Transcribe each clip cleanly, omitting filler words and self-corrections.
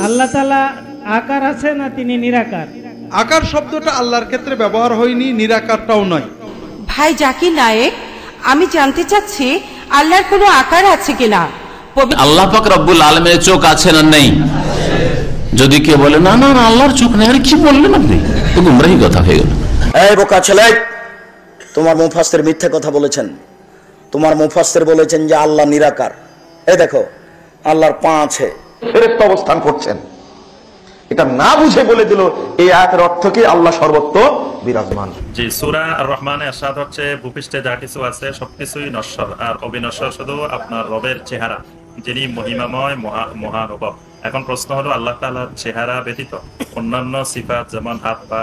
আল্লাহ তাআলা আকার আছে না তিনি নিরাকার? আকার শব্দটা আল্লাহর ক্ষেত্রে ব্যবহার হয়নি, নিরাকারটাও নয়। ভাই জাকির নায়েক, আমি জানতে চাচ্ছি আল্লাহর কোনো আকার আছে কিনা। আল্লাহ পাক রব্বুল আলামিনের চোখ আছে না নেই? যদি কেউ বলে না না আল্লাহর চোখ নেই, আরে কি বললেন আপনি, তো গুমরাহি কথা হয়ে গেল। এই বোকা ছেলে, তোমার মুফাসসির মিথ্যে কথা বলেছেন। তোমার মুফাসসির বলেছেন যে আল্লাহ নিরাকার। এই দেখো, আল্লাহর পা আছে, ফেরেশতা অবস্থান করছেন। এটা না বুঝে বলে দিল এই আয়াতের অর্থ কি আল্লাহ সর্বত্র বিরাজমান। জি, সূরা আর রহমানে আরশাদ হচ্ছে ভূপৃষ্ঠে যা কিছু আছে সবকিছুই নশ্বর, আর অবিনশ্বর শুধু আপনার রবের চেহারা, যিনি মহিমাময় মহানুভব। এখন প্রশ্ন হলো, আল্লাহ তাআলার চেহারা ব্যতীত অন্যান্য সিফাত যেমন হাত পা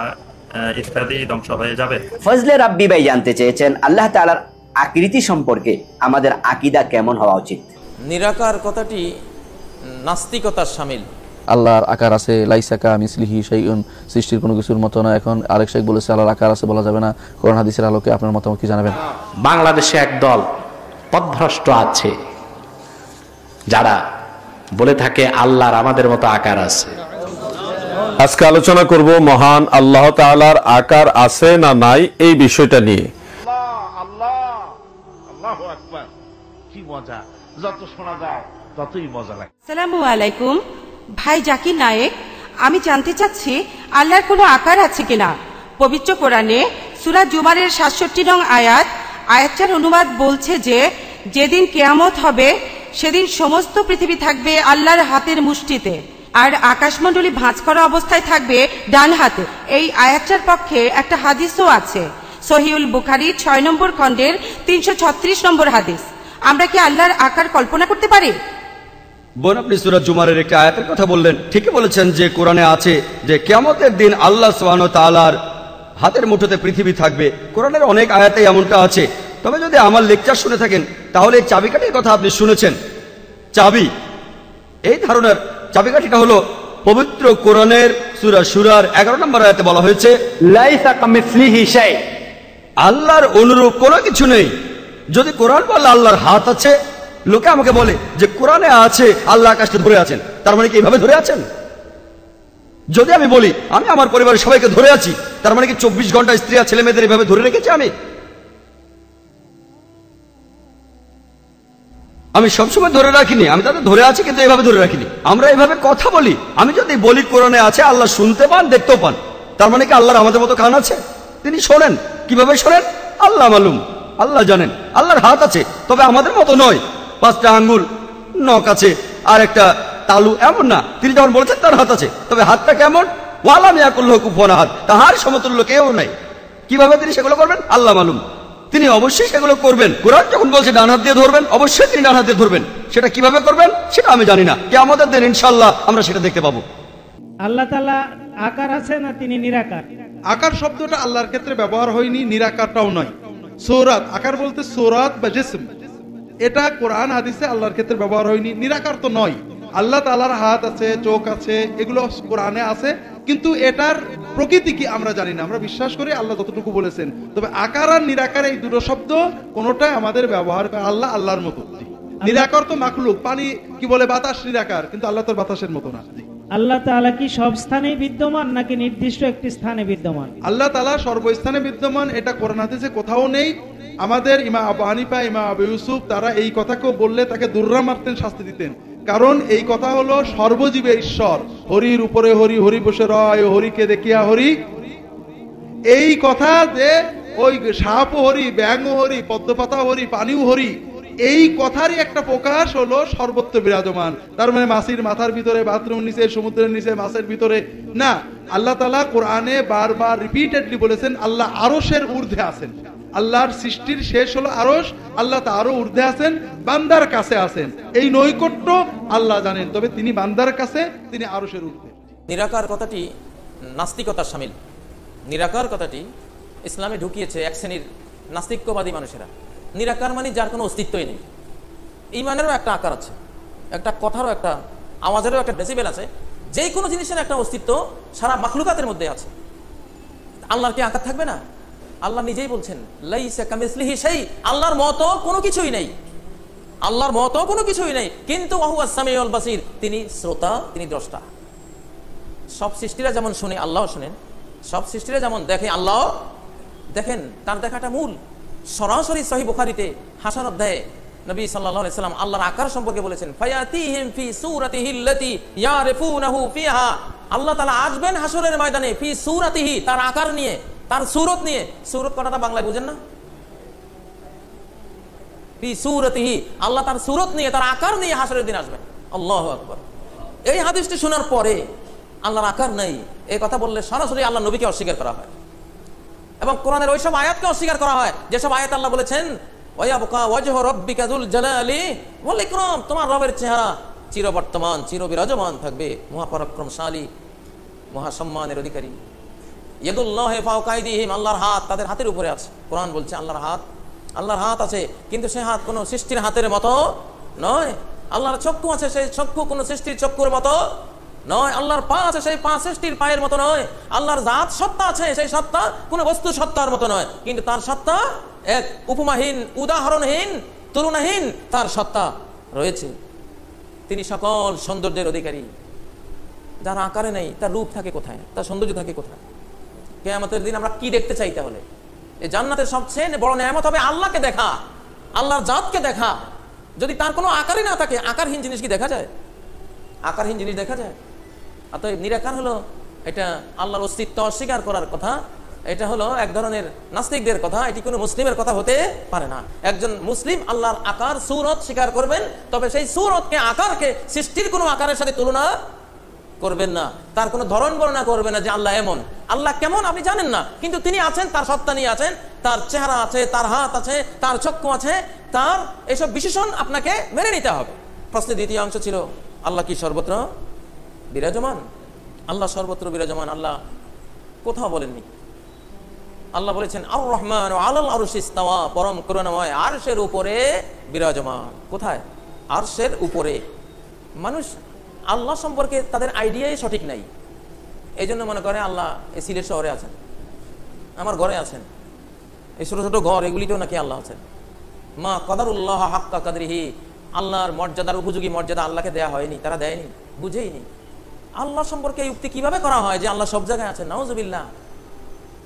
ইত্যাদি ধ্বংস হয়ে যাবে? ফজলে রাব্বি ভাই জানতে চেয়েছেন আল্লাহ তাআলার আকৃতি সম্পর্কে আমাদের আকীদা কেমন হওয়া উচিত। নিরাকার কথাটি নাস্তিকতার শামিল। আল্লাহর আকার আছে, লাইসা কামিসলিহি শাইউন, সৃষ্টির কোনো কিছুর মতো না। এখন আরেক শেখ বলেছে আল্লাহর আকার আছে, বলা যাবে না। কোরআন হাদিসের আলোকে আপনার মতামত কি জানাবেন? বাংলাদেশে একদল পথভ্রষ্ট আছে যারা বলে থাকে আল্লাহর আমাদের মতো আকার আছে। আজকে আলোচনা করব মহান আল্লাহ তাআলার আকার আছে না নাই এই বিষয়টা নিয়ে। আল্লাহু আকবার, কি মজা, যত শোনা যায় ততই মজা লাগে। আসসালামু আলাইকুম। ভাই জাকির নায়েক, আমি জানতে চাচ্ছি আল্লাহর কোনো আকার আছে কিনা। পবিত্র কোরআনে সূরা জুমারের ৬৭ নং আয়াতটার অনুবাদ বলছে যে যেদিন কিয়ামত হবে সেদিন সমস্ত পৃথিবী থাকবে আল্লাহর হাতের মুষ্টিতে, আর আকাশমণ্ডলী ভাঁজ করা অবস্থায় থাকবে ডান হাতে। এই আয়াতটার পক্ষে একটা হাদিসও আছে, সহিহুল বুখারী ৬ নম্বর খণ্ডের ৩৩৬ নম্বর হাদিস। আমরা কি আল্লাহর আকার কল্পনা করতে পারি? বোন, আপনি সূরা জুমারের একটি আয়াতের কথা বললেন, ঠিকই বলেছেন যে কোরআনে আছে যে কিয়ামতের দিন আল্লাহ সুবহানাহু ওয়া তাআলার হাতের মুঠোতে পৃথিবী থাকবে। কোরআনের অনেক আয়াতে এমনটা আছে। তবে যদি আমার লেকচার শুনে থাকেন তাহলে এই চাবিকাঠির কথা আপনি শুনেছেন। চাবি, এই ধারণার চাবিকাঠিটা হলো পবিত্র কোরআনের সূরা শুরার 11 নম্বর আয়াতে বলা হয়েছে লাইসা কামিসলিহি শাই, আল্লাহর অনুরূপ কোনো কিছু নেই। যদি কোরআন বলে আল্লাহর হাত আছে, লোকে আমাকে বলে যে কোরআনে আছে আল্লাহ আকাশটা ধরে আছেন, তার মানে কি এইভাবে ধরে আছেন? যদি আমি বলি আমি আমার পরিবারের সবাইকে ধরে আছি, তার মানে কি 24 ঘন্টা স্ত্রী আর ছেলে মেয়েদের এইভাবে ধরে রেখেছি? আমি সবসময় ধরে রাখিনি, আমি তাদের ধরে আছি কিন্তু এইভাবে ধরে রাখিনি। আমরা এইভাবে কথা বলি। আমি যদি বলি কোরআনে আছে আল্লাহ শুনতে পান, দেখতেও পান, তার মানে কি আল্লাহর আমাদের মতো কান আছে? তিনি শোনেন। কিভাবে শোনেন? আল্লাহ মালুম, আল্লাহ জানেন। আল্লাহর হাত আছে, তবে আমাদের মতো নয়। 5টা আঙ্গুল, নখ আছে, আর একটা তালু, এমন না। তিনি যখন বলেছেন তার হাত আছে, তবে হাতটা কেমন? ওয়ালাম ইয়াকুল্লাহু কুফুয়ান আহাদ, তাহার সমতুল্য কেউ নাই। কিভাবে তিনি সেগুলো করবেন? আল্লাহ মালুম। তিনি অবশ্যই সেগুলো করবেন। কোরআন যখন বলছে ডান হাত দিয়ে ধরবেন, অবশ্যই তিনি ডান হাত দিয়ে ধরবেন। সেটা কিভাবে করবেন সেটা আমি জানি না, কিয়ামতের দিন ইনশাআল্লাহ আমরা সেটা দেখতে পাবো। আল্লাহ তাআলা আকার আছে না তিনি নিরাকার? আকার শব্দটা আল্লাহর ক্ষেত্রে ব্যবহার হয়নি, নিরাকারটাও নয়। সূরাত, আকার বলতে সূরাত বা জিসম, এটা কোরআন হাদিসে আল্লাহর ক্ষেত্রে ব্যবহার হয়নি, নিরাকার তো নয়। আল্লাহ তাআলার হাত আছে, চোখ আছে, এগুলো কোরআনে আছে, কিন্তু এটার প্রকৃতি কি আমরা জানি না। আমরা বিশ্বাস করি আল্লাহ যতটুকু বলেছেন। তবে আকার আর নিরাকার এই দুটো শব্দ কোনোটাই আমাদের ব্যবহার করে আল্লাহ আল্লাহর মতো। নিরাকার তো মাখলুক, পানি কি বলে বাতাস নিরাকার, কিন্তু আল্লাহ তো বাতাসের মতো না। আল্লাহ তাআলা কি সব স্থানেই বিদ্যমান নাকি নির্দিষ্ট একটি স্থানে বিদ্যমান? আল্লাহ তাআলা সর্বস্থানে বিদ্যমান, এটা কোরআন হাদিসে কোথাও নেই। আমাদের ইমাম আবু হানিফা, ইমাম আবু ইউসুফ তারা এই কথাকেও বললে তাকে দুর্রা মারতেন, শাস্তি দিতেন। কারণ এই কথা হলো সর্বজীবে ঈশ্বর, হরির উপরে হরি, হরি বসে রয়, হরিকে দেখিয়া হরি। এই কথা যে ওই সাপ হরি, ব্যাঙ হরি, পদ্মপাতা হরি, পানিও হরি, এই কথারই একটা প্রকাশ হলো সর্বত্র বিরাজমান। তার মানে মাছির মাথার ভিতরে, বাথরুম নিচে, সমুদ্রের নিচে, মাছের ভিতরে না। আল্লাহ তাআলা কোরআনে বারবার রিপিটেডলি বলেছেন আল্লাহ আরশের ঊর্ধ্বে আছেন। আল্লাহর সৃষ্টির শেষ হলো আরশ, আল্লাহ তারও ঊর্ধ্বে আছেন, বান্দার কাছে আছেন। এই নৈকট্য আল্লাহ জানেন, তবে তিনি বান্দার কাছে, তিনি আরশের ঊর্ধ্বে। নিরাকার কথাটি নাস্তিকতার শামিল। নিরাকার কথাটি ইসলামে ঢুকিয়েছে এক শ্রেণীর নাস্তিক্যবাদী মানুষেরা। নিরাকার মানে যার কোনো অস্তিত্বই নেই। ইমানেরও একটা আকার আছে, একটা কথারও একটা আওয়াজেরও একটা ডেসিবেল আছে। যে কোনো জিনিসের একটা অস্তিত্ব সারা মাখলুকাতের মধ্যে আছে। আল্লাহর কি আকার থাকবে না? আল্লাহ নিজেই বলছেন লাইসা কামিসলিহি শাই, আল্লাহর মতো কোনো কিছুই নেই। আল্লাহর মতো কোনো কিছুই নেই, কিন্তু ওয়াহুয়াস সামিউল বাসির, তিনি শ্রোতা, তিনি দ্রষ্টা। সব সৃষ্টিরা যেমন শুনে আল্লাহ শুনেন, সব সৃষ্টিরা যেমন দেখে আল্লাহ দেখেন। তার দেখাটা মূল। সরাসরি সহিহ বুখারীতে হাসান অধ্যায়ে নবী সাল্লাল্লাহু আলাইহি সাল্লাম আল্লাহর আকার সম্পর্কে বলেছেন, ফায়াতিহিম ফি সূরাতিহিল্লাতী ইয়ারিফুনাহু ফিহা। আল্লাহ তাআলা আসবেন হাসরের ময়দানে ফি সূরাতিহি, তার আকার নিয়ে, তার সূরত নিয়ে। সূরত কথাটা বাংলায় বুঝেন না? ফি সূরাতিহি, আল্লাহ তার সূরত নিয়ে, তার আকার নিয়ে হাসরের দিন আসবেন। আল্লাহু আকবার। এই হাদিসটি শোনার পরে আল্লাহর আকার নাই এই কথা বললে সরাসরি আল্লাহ নবীকে অস্বীকার করা হয়, এবং কোরআনের ওইসব আয়াতকে অস্বীকার করা হয় যেসব আয়াত আল্লাহ বলেছেন ওয়ায়াবকা ওয়াজহু রাব্বিকা যুল জালালি ওয়াল ইকরাম, তোমার রবের চেহারা চিরবর্তমান, চিরবিরাজমান থাকবে, মহাপরাক্রমশালী, মহাসম্মানের অধিকারী। ইয়াদুল্লাহি ফাওকা আইদিহিম, আল্লাহর হাত তাদের হাতের উপরে আছে। কোরআন বলছে আল্লাহর হাত আছে, কিন্তু সেই হাত কোনো সৃষ্টির হাতের মতো নয়। আল্লাহর চক্ষু আছে, সেই চক্ষু কোনো সৃষ্টির চক্ষুর মতো নয়। আল্লাহর পা আছে, সেই পা সৃষ্টির পায়ের মতো নয়। আল্লাহর জাত সত্তা আছে, সেই সত্তা কোনো বস্তু সত্তার মতো নয়, কিন্তু তার সত্তা এক, উপমাহীন, উদাহরণহীন, তুলনাহীন তার সত্তা রয়েছে। তিনি সকল সৌন্দর্যের অধিকারী। যার আকারে নেই তার রূপ থাকে কোথায়, তার সৌন্দর্য থাকে কোথায়? কিয়ামতের দিন আমরা কি দেখতে চাই তাহলে? এই জান্নাতের সবচেয়ে বড় নেয়ামত হবে আল্লাহকে দেখা, আল্লাহর জাতকে দেখা। যদি তার কোনো আকারই না থাকে, আকারহীন জিনিস কি দেখা যায়? আকারহীন জিনিস দেখা যায়? অতএব নিরাকার হলো এটা আল্লাহর অস্তিত্ব অস্বীকার করার কথা। এটা হলো এক ধরনের নাস্তিকদের কথা, এটি কোনো মুসলিমের কথা হতে পারে না। একজন মুসলিম আল্লাহর আকার সূরত স্বীকার করবেন, তবে সেই সূরতকে, আকারকে সৃষ্টির কোনো আকারের সাথে তুলনা করবেন না। তার কোনো ধরন বর্ণনা করবেন না যে আল্লাহ এমন, আল্লাহ কেমন আপনি জানেন না, কিন্তু তিনি আছেন, তার সত্তা নিয়ে আছেন, তার চেহারা আছে, তার হাত আছে, তার চক্ষু আছে, তার এসব বিশেষণ আপনাকে মেনে নিতে হবে। প্রশ্নের দ্বিতীয় অংশ ছিল আল্লাহ কি সর্বত্র বিরাজমান? আল্লাহ সর্বত্র বিরাজমান আল্লাহ কোথাও বলেননি। আল্লাহ বলেছেন আর রহমান আলাল আরশি ইস্তাওয়া, পরম করুণাময় আরশের উপরে বিরাজমান। কোথায়? আরশের উপরে। মানুষ আল্লাহ সম্পর্কে তাদের আইডিয়াই সঠিক নাই, এই জন্য মনে করে আল্লাহ এই সিলেট শহরে আছেন, আমার ঘরে আছেন, এই ছোট ছোট ঘর এগুলিতেও নাকি আল্লাহ আছেন। মা কদারুল্লাহ হাক্কা কাদরিহি, আল্লাহর মর্যাদার উপযোগী মর্যাদা আল্লাহকে দেয়া হয়নি, তারা দেয়নি, বুঝেইনি। আল্লাহ সম্পর্কে এই উক্তি কিভাবে করা হয় যে আল্লাহ সব জায়গায় আছেন? নাউজুবিল্লাহ।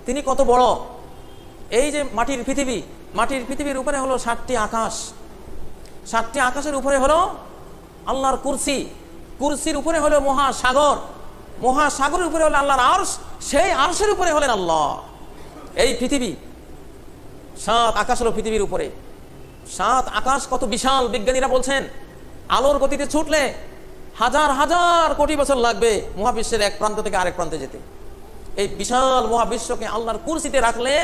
তিনি কত বড়! এই যে মাটির পৃথিবী, মাটির পৃথিবীর উপরে হলো 7টি আকাশ, 7টি আকাশের উপরে হলো আল্লাহর কুরসি, কুরসির উপরে হলো মহাসাগর, মহাসাগরের উপরে হলো আল্লাহর আরশ, সেই আরশের উপরে হলেন আল্লাহ। এই পৃথিবী 7 আকাশ হলো পৃথিবীর উপরে। 7 আকাশ কত বিশাল! বিজ্ঞানীরা বলছেন আলোর গতিতে ছুটলে হাজার হাজার কোটি বছর লাগবে মহাবিশ্বের এক প্রান্ত থেকে আরেক প্রান্তে যেতে। এই বিশাল মহাবিশ্বকে আল্লাহর কুরসিতে রাখলে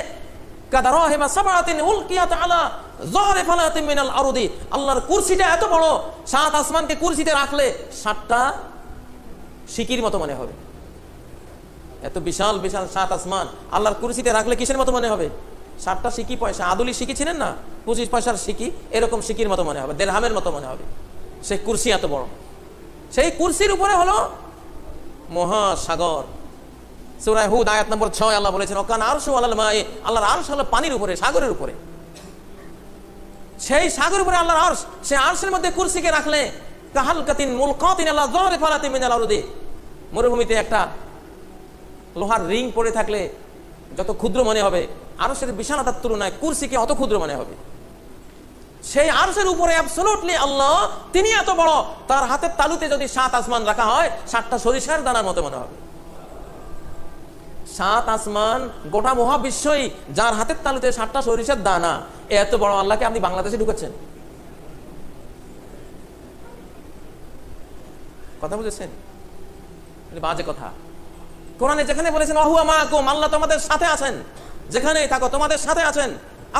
আল্লাহর কুরসিটা এত বড়, 7 আসমানকে কুরসিতে রাখলে 7টা সিকির মতো মনে হবে। এত বিশাল বিশাল 7 আসমান আল্লাহর কুরসিতে রাখলে কিসের মতো মনে হবে? 7টা সিকি পয়সা, আদুলি সিকি ছিলেন না, 25 পয়সার সিকি, এরকম সিকির মতো মনে হবে, দেড়হামের মতো মনে হবে। সেই কুরসি এত বড়, সেই কুরসির উপরে হলো মহাসাগর। সূরা হুদ আয়াত নম্বর 6 আল্লাহ বলেছেন ওকান আরশু আলাল মাই, আল্লাহর আরশ হলো পানির উপরে, সাগরের উপরে। সেই সাগরের উপরে আল্লাহর আরশ, সেই আরশের মধ্যে কুরসিকে রাখলে কাহালকাতিন মুলকাতিন আলা যাহরি ফালাতি মিনাল আরদি, মরুভূমিতে একটা লোহার রিং পড়ে থাকলে যত ক্ষুদ্র মনে হবে, আরশের বিশালতার তুলনায় কুরসিকে অত ক্ষুদ্র মনে হবে। সেই আরশের উপরে অ্যাবসলিউটলি আল্লাহ, তিনি এত বড়, তার হাতের তালুতে যদি 7 আসমান রাখা হয় 7টা সরিষার দানার মতো মনে হবে। 7 আসমান, গোটা মহাবিশ্বই যার হাতের তালুতে 7টা সরিষার দানা, এত বড় আল্লাহকে আপনি বাংলাদেশে ঢুকাচ্ছেন? কথা বুঝেছেন? বাজে কথা। কোরআনে যেখানে বলেছেন ওয়াহুয়া মাআকুম, আল্লাহ তোমাদের সাথে আছেন, যেখানেই থাকো তোমাদের সাথে আছেন,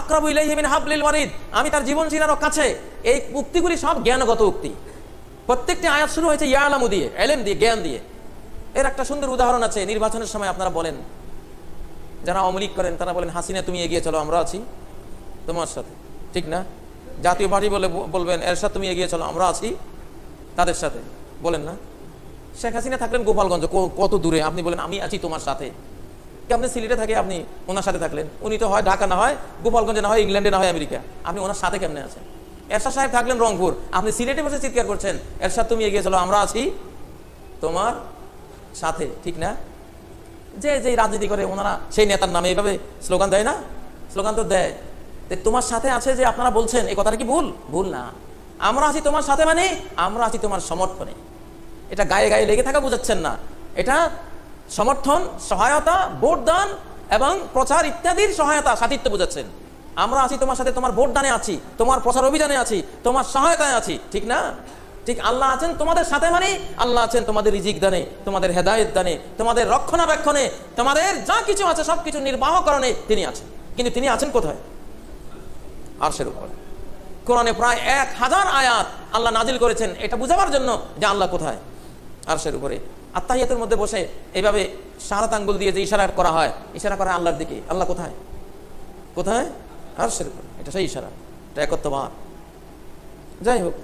আকরাবু ইলাইহি মিন হাবলিল ওয়ারিদ, আমি তার জীবন শিরারও কাছে। এই উক্তিগুলি সব জ্ঞানগত উক্তি। প্রত্যেকটি আয়াত শুরু হয়েছে ইয়ালামু দিয়ে, ইলম দিয়ে, জ্ঞান দিয়ে। এর একটা সুন্দর উদাহরণ আছে। নির্বাচনের সময় আপনারা বলেন, যারা আওয়ামী লীগ করেন তারা বলেন হাসিনা তুমি এগিয়ে চলো, আমরা আছি তোমার সাথে, ঠিক না? জাতীয় পার্টি বলবেন এরশাদ তুমি এগিয়ে চলো, আমরা আছি তাদের সাথে, বলেন না? শেখ হাসিনা থাকলেন গোপালগঞ্জ, কত দূরে, আপনি বলেন আমি আছি তোমার সাথে। আপনি সিলেটে থাকে, আপনি ওনার সাথে থাকলেন, উনি তো হয় ঢাকা, না হয় গোপালগঞ্জে, না হয় ইংল্যান্ডে, না হয় আমেরিকা, আপনি ওনার সাথে কেমনে আছেন? এরশাদ সাহেব থাকলেন রংপুর, আপনি সিলেটে বসে চিৎকার করছেন, এরশাদ তুমি এগিয়ে চলো, আমরা আছি তোমার সাথে, ঠিক না? যে যে রাজনীতি করে ওনারা সেই নেতার নামে এইভাবে স্লোগান দেয় না? স্লোগান তো দেয়। তোমার সাথে আছে যে আপনারা বলছেন, এই কথাটা কি ভুল? ভুল না। আমরা আছি তোমার সাথে মানে আমরা আছি তোমার সমর্থনে। এটা গায়ে গায়ে লেগে থাকা বোঝাচ্ছেন না, এটা সমর্থন, সহায়তা, ভোট দান এবং প্রচার ইত্যাদির সহায়তা, সাথিত্ব বোঝাচ্ছেন। আমরা আছি তোমার সাথে, তোমার ভোট দানে আছি, তোমার প্রচার অভিযানে আছি, তোমার সহায়তায় আছি, ঠিক না? ঠিক আল্লাহ আছেন তোমাদের সাথে মানে আল্লাহ আছেন তোমাদের রিজিক দানে, তোমাদের হেদায়েত দানে, তোমাদের রক্ষণাবেক্ষণে, তোমাদের যা কিছু আছে সবকিছু নির্বাহকরণে তিনি আছেন। কিন্তু তিনি আছেন কোথায়? আরশের উপর। কোরআনে প্রায় 1000 আয়াত আল্লাহ নাজিল করেছেন এটা বুঝাবার জন্য যে আল্লাহ কোথায়, আরশের উপরে। আত্তাহিয়াতের মধ্যে বসে এইভাবে শাহাদাত আঙ্গুল দিয়ে যে ইশারা করা হয়, ইশারা করা আল্লাহর দিকে। আল্লাহ কোথায়? কোথায়? আরশের উপরে। এটা সেই ইশারা, এটা একত্ববাদ। যাই হোক,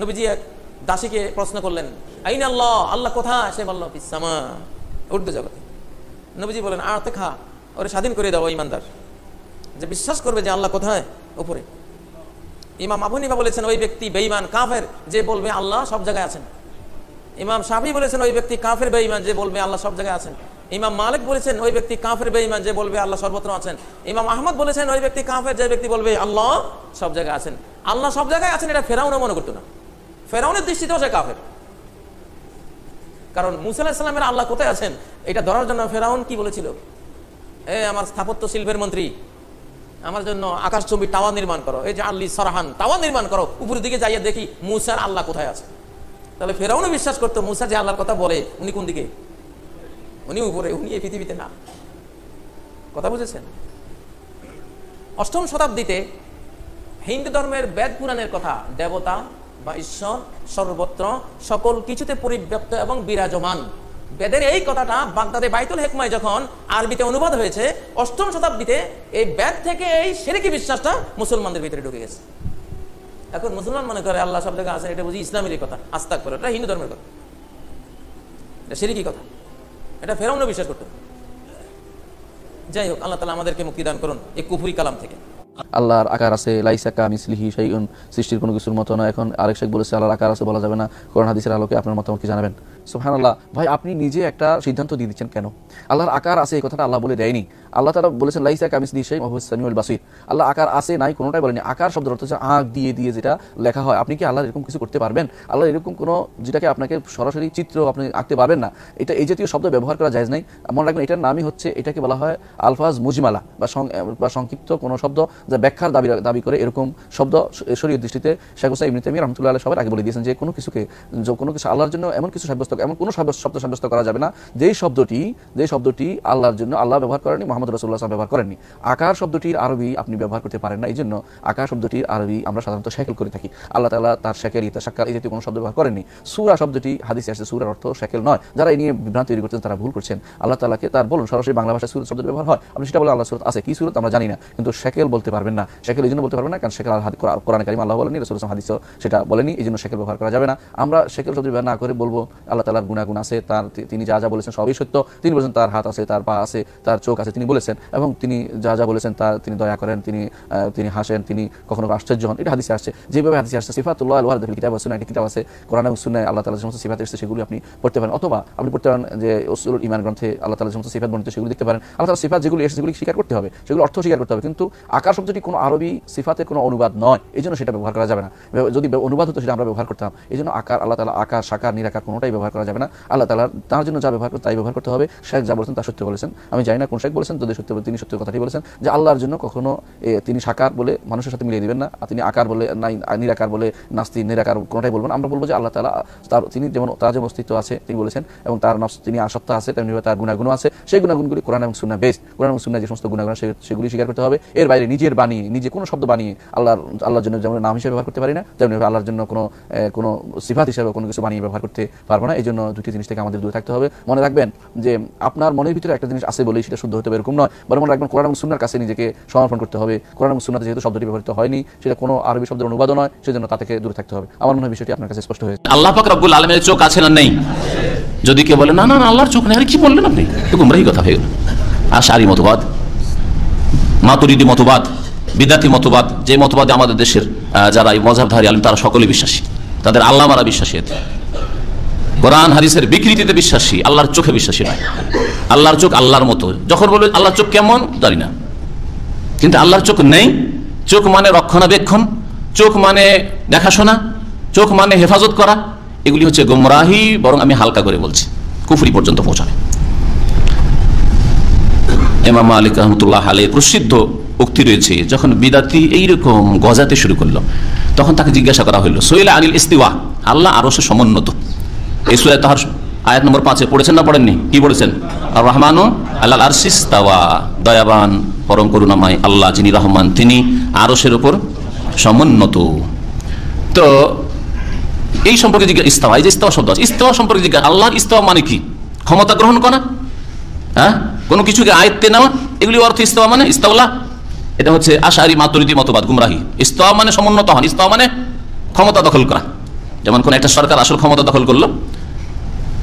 নবীজি এক দাসীকে প্রশ্ন করলেন, আইন আল্লাহ, আল্লাহ কোথায়? সে বলল ফিস সামা, ঊর্ধ্ব জগতে। নবীজি বলেন, আতে খা, ওরে স্বাধীন করে দাও ইমানদার, যে বিশ্বাস করবে যে আল্লাহ কোথায়? উপরে। ইমাম আবু হানিফা বলেছেন ওই ব্যক্তি বেঈমান কাফের যে বলবে আল্লাহ সব জায়গায় আছেন। ইমাম শাফি বলেছেন ওই ব্যক্তি কাফের বেঈমান যে বলবে আল্লাহ সব জায়গায় আছেন। ইমাম মালিক বলেছেন ওই ব্যক্তি কাফের বেঈমান যে বলবে আল্লাহ সর্বত্র আছেন। ইমাম আহমদ বলেছেন ওই ব্যক্তি কাফের যে ব্যক্তি বলবে আল্লাহ সব জায়গায় আছেন। আল্লাহ সব জায়গায় আছেন এটা ফেরাউনও মনে করতো না, ফেরাউনের দৃষ্টিতেও সে কাফের। কারণ মুসা আলাইহিস সালামের আল্লাহ কোথায় আছেন এটা ধরার জন্য ফেরাউন কি বলেছিল? আমার স্থাপত্য শিল্পের মন্ত্রী, আমার জন্য আকাশচুম্বী টাওয়ার নির্মাণ করো, এই যে আল্লি সারহান টাওয়ার নির্মাণ করো, উপরের দিকে যাইয়া দেখি মুসার আল্লাহ কোথায় আছে। তাহলে ফেরাউনও বিশ্বাস করতো মুসা যে আল্লাহর কথা বলে উনি কোন দিকে? উনি উপরে, উনি এই পৃথিবীতে না। কথা বুঝেছেন? 8ম শতাব্দীতে হিন্দু ধর্মের বেদ পুরাণের কথা, দেবতা বা ঈশ্বর সর্বত্র সকল কিছুতে পরিব্যাপ্ত এবং বিরাজমান, বেদের এই কথাটা বাগদাদে বাইতুল হিকমায় যখন আরবিতে অনুবাদ হয়েছে 8ম শতাব্দীতে, এই বেদ থেকে এই শিরকি বিশ্বাসটা মুসলমানদের ভিতরে ঢুকে গেছে। এখন মুসলমান মনে করে আল্লাহ সব জায়গায় আছেন, এটা বুঝি ইসলামের কথা, আস্তাগফিরুল্লাহ, এটা হিন্দু ধর্মের কথা, এটা শিরকি কথা, এটা ফেরাউনও বিশ্বাস করত। যাই হোক, আল্লাহ তাআলা আমাদেরকে মুক্তি দান করুন এই কুফরি কালাম থেকে। আল্লাহর আকার আছে, লাইসা কামিসলিহি শাইউন, সৃষ্টির কোনো কিছুর মতো না। এখন আরেক শেখ বলেছে আল্লাহর আকার আছে, বলা যাবে না। কোরআন হাদিসের আলোকে আপনার মতামত কি জানাবেন? সুবহানাল্লাহ। ভাই, আপনি নিজে একটা সিদ্ধান্ত দিয়ে দিচ্ছেন কেন? আল্লাহর আকার আছে এই কথাটা আল্লাহ বলে দেয়নি। আল্লাহ তাআলা বলেছেন লাইসা কামিসলিহি শাইউন ওয়া হুয়াস সামিউল বাসীর। আল্লাহ আকার আছে নাই কোনোটাই বলেনি। আকার শব্দের অর্থ হচ্ছে আঁখ দিয়ে দিয়ে যেটা লেখা হয়। আপনি কি আল্লাহর এরকম কিছু করতে পারবেন? আল্লাহ এরকম কোনো যেটাকে আপনাকে সরাসরি চিত্র আপনি আঁকতে পারবেন না, এটা এই জাতীয় শব্দ ব্যবহার করা জায়েজ নাই। মনে রাখবেন এটার নামই হচ্ছে, এটাকে বলা হয় আলফাজ মুজমালা বা সংক্ষিপ্ত কোনো শব্দ যা ব্যাখ্যার দাবি করে। এরকম শব্দ শরীয়ত দৃষ্টিতে শেখ হুসাইন ইবনে তাইমিয়া রাহমাতুল্লাহ আলাইহি সবার আগে বলে দিয়েছেন যে কোনো কিছু আল্লাহর জন্য এমন কিছু সাব্যস্ত, এমন কোনো শব্দ সাব্যস্ত করা যাবে না যেই শব্দটি আল্লাহর জন্য আল্লাহ ব্যবহার করেননি, মুহাম্মদ রাসূলুল্লাহ সাল্লাল্লাহু আলাইহি ওয়াসাল্লাম ব্যবহার করেননি। আকার শব্দটির আরবি আপনি ব্যবহার করতে পারেন না, এই জন্য আকার শব্দটির আরবি আমরা সাধারণত শাকেল করে থাকি। আল্লাহ তাআলা তার শাকেল, ইতাশাক্কাল এই জাতীয় কোনো শব্দ ব্যবহার করেননি। সূরা শব্দটি হাদিসে আসছে, সূরার অর্থ শাকেল নয়। যারা এই নিয়ে বিভ্রান্তি তৈরি করছেন তারা ভুল করছেন। আল্লাহ তাআলাকে তার বলুন সরাসরি বাংলা ভাষায় সূরা শব্দের ব্যবহার হয়, আপনি সেটা বলে আল্লাহ সূরা আছে, কি সূরা আমরা জানি না, কিন্তু শাকেল বলতে পারবেন না। শাকেল এই জন্য বলতে পারবেন না কারণ শাকেল কোরআনে কারিমে আল্লাহ বলেনি, রাসূল সাল্লাল্লাহু আলাইহি ওয়াসাল্লাম হাদিসও সেটা বলেনি, এই জন্য শাকেল ব্যবহার করা যাবে না। আমরা শাকেল শব্দ ব্যবহার না করে বলবো আল্লাহ তাআলার গুনাহগুণ আছে, তার তিনি যা যা বলেছেন সবই সত্য। তিনি বলেছেন তার হাত আছে, তার পা আছে, তার চোখ আছে, তিনি বলেছেন, এবং তিনি যা যা বলেছেন তিনি দয়া করেন, তিনি হাসেন, তিনি কখনো আশ্চর্য হন, এটা হাদিসে আসছে। যেভাবে হাদিসে আসছে সিফাতুল্লাহ আল ওয়ারিদা ফিল কিতাব ওয়া সুন্নাহ, একটা কিতাব আছে কোরআন এবং সুন্নাহয় আল্লাহ তাআলার যে সমস্ত সিফাত এসেছে সেগুলি আপনি পড়তে পারেন, অথবা আপনি পড়তে পারেন যে উসুলুল ঈমান গ্রন্থে আল্লাহ তাআলার যে সমস্ত সিফাত বর্ণিত সেগুলি দেখতে পারেন। আল্লাহ তাআলার সিফাত যেগুলি এসেছে সেগুলি স্বীকার করতে হবে, সেগুলো অর্থ স্বীকার করতে হবে, কিন্তু আকার শব্দটি কোনো আরবি সিফাতের কোনো অনুবাদ নয়, এই জন্য সেটা ব্যবহার করা যাবে না। যদি অনুবাদ হতো সেটা আমরা ব্যবহার করতাম, এই জন্য আকার, আল্লাহ তাআলা আকার, সাকার, নিরাকার কোনোটাই ব্যবহার করা যাবে না। আল্লাহ তাআলা তার জন্য যা ব্যবহার করতে তাই ব্যবহার করতে হবে। শেখ যা বলেছেন তা সত্য বলেছেন, আমি জানি না কোন শেখ বলেছেন, যদি সত্য তিনি সত্য কথাটি বলেছেন যে আল্লাহর জন্য কখনো তিনি সাকার বলে মানুষের সাথে মিলিয়ে দিবেন না, তিনি আকার বলে নাই, নিরাকার বলে নাস্তি, নিরাকার কোনোটাই বলবেন। আমরা বলবো যে আল্লাহ তাআলা তিনি যেমন তার যেমন অস্তিত্ব আছে তিনি বলেছেন, এবং তার নফস তিনি সত্তা আছে, তেমনি তার গুণাগুণ আছে, সেই গুণাগুণগুলি কোরআন এবং সুন্নাহ বেস্ট। কোরআন এবং সুন্নাহ যে সমস্ত গুণাগুণ সেগুলি স্বীকার করতে হবে। এর বাইরে নিজের বানিয়ে, নিজে কোনো শব্দ বানিয়ে আল্লাহর জন্য যেমন নাম হিসেবে ব্যবহার করতে পারি না, তেমনি আল্লাহর জন্য কোনো সিফাত হিসেবে কোনো কিছু বানিয়ে ব্যবহার করতে পারবো না। এই জন্য দুটি জিনিস থেকে আমাদের দূরে থাকতে হবে। মনে রাখবেন যে আপনার মনের ভিতরে একটা জিনিস আছে বলেই সেটা শুদ্ধ হতে হবে এরকম নয়, বরং মনে রাখবেন কোরআন এবং সুন্নাহর কাছে নিজেকে সমর্পণ করতে হবে। কোরআন এবং সুন্নাহতে যেহেতু শব্দটি ব্যবহৃত হয়নি, সেটা কোনো আরবি শব্দের অনুবাদও নয়, সেজন্য তা থেকে দূরে থাকতে হবে। আমার মনে হয় বিষয়টি আপনার কাছে স্পষ্ট হয়েছে। আল্লাহ পাক রব্বুল আলামিনের চোখ আছে না নেই? যদি কেউ বলে না না আল্লাহর চোখ নেই, আরে কি বললেন আপনি, গুমরাহি কথা হয়ে গেল। আশআরী মতবাদ, মাতুরিদি মতবাদ, বিদাতি মতবাদ, যে মতবাদে আমাদের দেশের যারা এই মযহাবধারী আলেম তারা সকলে বিশ্বাসী, তাদের আল্লামারা বিশ্বাসী, এতে কোরআন হাদিসের বিকৃতিতে বিশ্বাসী, আল্লাহর চোখে বিশ্বাসী নয়। আল্লাহর চোখ আল্লাহর মতো, যখন বলবে আল্লাহর চোখ কেমন জানি না, কিন্তু আল্লাহর চোখ নেই। চোখ মানে রক্ষণাবেক্ষণ, চোখ মানে দেখাশোনা, চোখ মানে হেফাজত করা, এগুলি হচ্ছে গোমরাহি। বরং আমি হালকা করে বলছি, কুফরি পর্যন্ত পৌঁছাবে। ইমাম মালিক রাহমাতুল্লাহ আলাইহি প্রসিদ্ধ উক্তি রয়েছে, যখন বিদাতি এইরকম গজাতে শুরু করলো তখন তাকে জিজ্ঞাসা করা হলো সুইলা আনিল ইস্তিওয়া, আল্লাহ আরশে সমুন্নত। এই সূরা তাহার আয়াত নম্বর 5 পড়েছেন না পড়েননি? কি পড়েছেন? আর রহমানু আলাল আরশিস তাওয়া, দয়াবান পরম করুণাময় আল্লাহ যিনি রহমান তিনি আরশের উপর সমুন্নত। তো এই সম্পর্কে জিজ্ঞাসা, ইস্তাওয়া, এই যে ইস্তাওয়া শব্দ আছে, ইস্তাওয়া সম্পর্কে জিজ্ঞাসা, আল্লাহর ইস্তাওয়া মানে কি? ক্ষমতা গ্রহণ করা, হ্যাঁ, কোনো কিছুকে আয়ত্তে নেওয়া, এগুলি অর্থ ইস্তাওয়া মানে। ইস্তাওলা এটা হচ্ছে আশারি মাতুরিদি মতবাদ, গুমরাহি। ইস্তাওয়া মানে সমুন্নত হন, ইস্তাওয়া মানে ক্ষমতা দখল করা। যেমন কোন একটা সরকার আসল ক্ষমতা দখল করলো,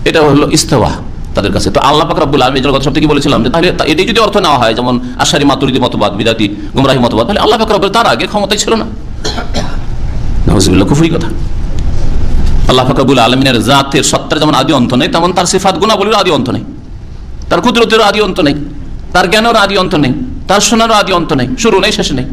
এটা হলো ইস্তাওয়া তাদের কাছে। তো আল্লাহ পাক রব্বুল আলামিন এর কথা সবথেকে বলেছিলাম যে তাহলে এটাই যদি অর্থ নেওয়া হয় যেমন আশারি মাতুরিদি মতবাদ, বিদাতি গুমরাহি মতবাদ, তাহলে আল্লাহ পাক রব্বুল তার আগে ক্ষমতাই ছিল না। নাউযুবিল্লাহ, কুফরি কথা। আল্লাহ পাক রব্বুল আলামিনের জাতের সত্তার যেমন আদি অন্ত নেই, তেমন তার সিফাত গুণাবলীর আদি অন্ত নেই, তার কুদরতের আদি অন্ত নেই, তার জ্ঞানের আদি অন্ত নেই, তার শোনারও আদি অন্ত নেই, শুরু নেই শেষ নেই।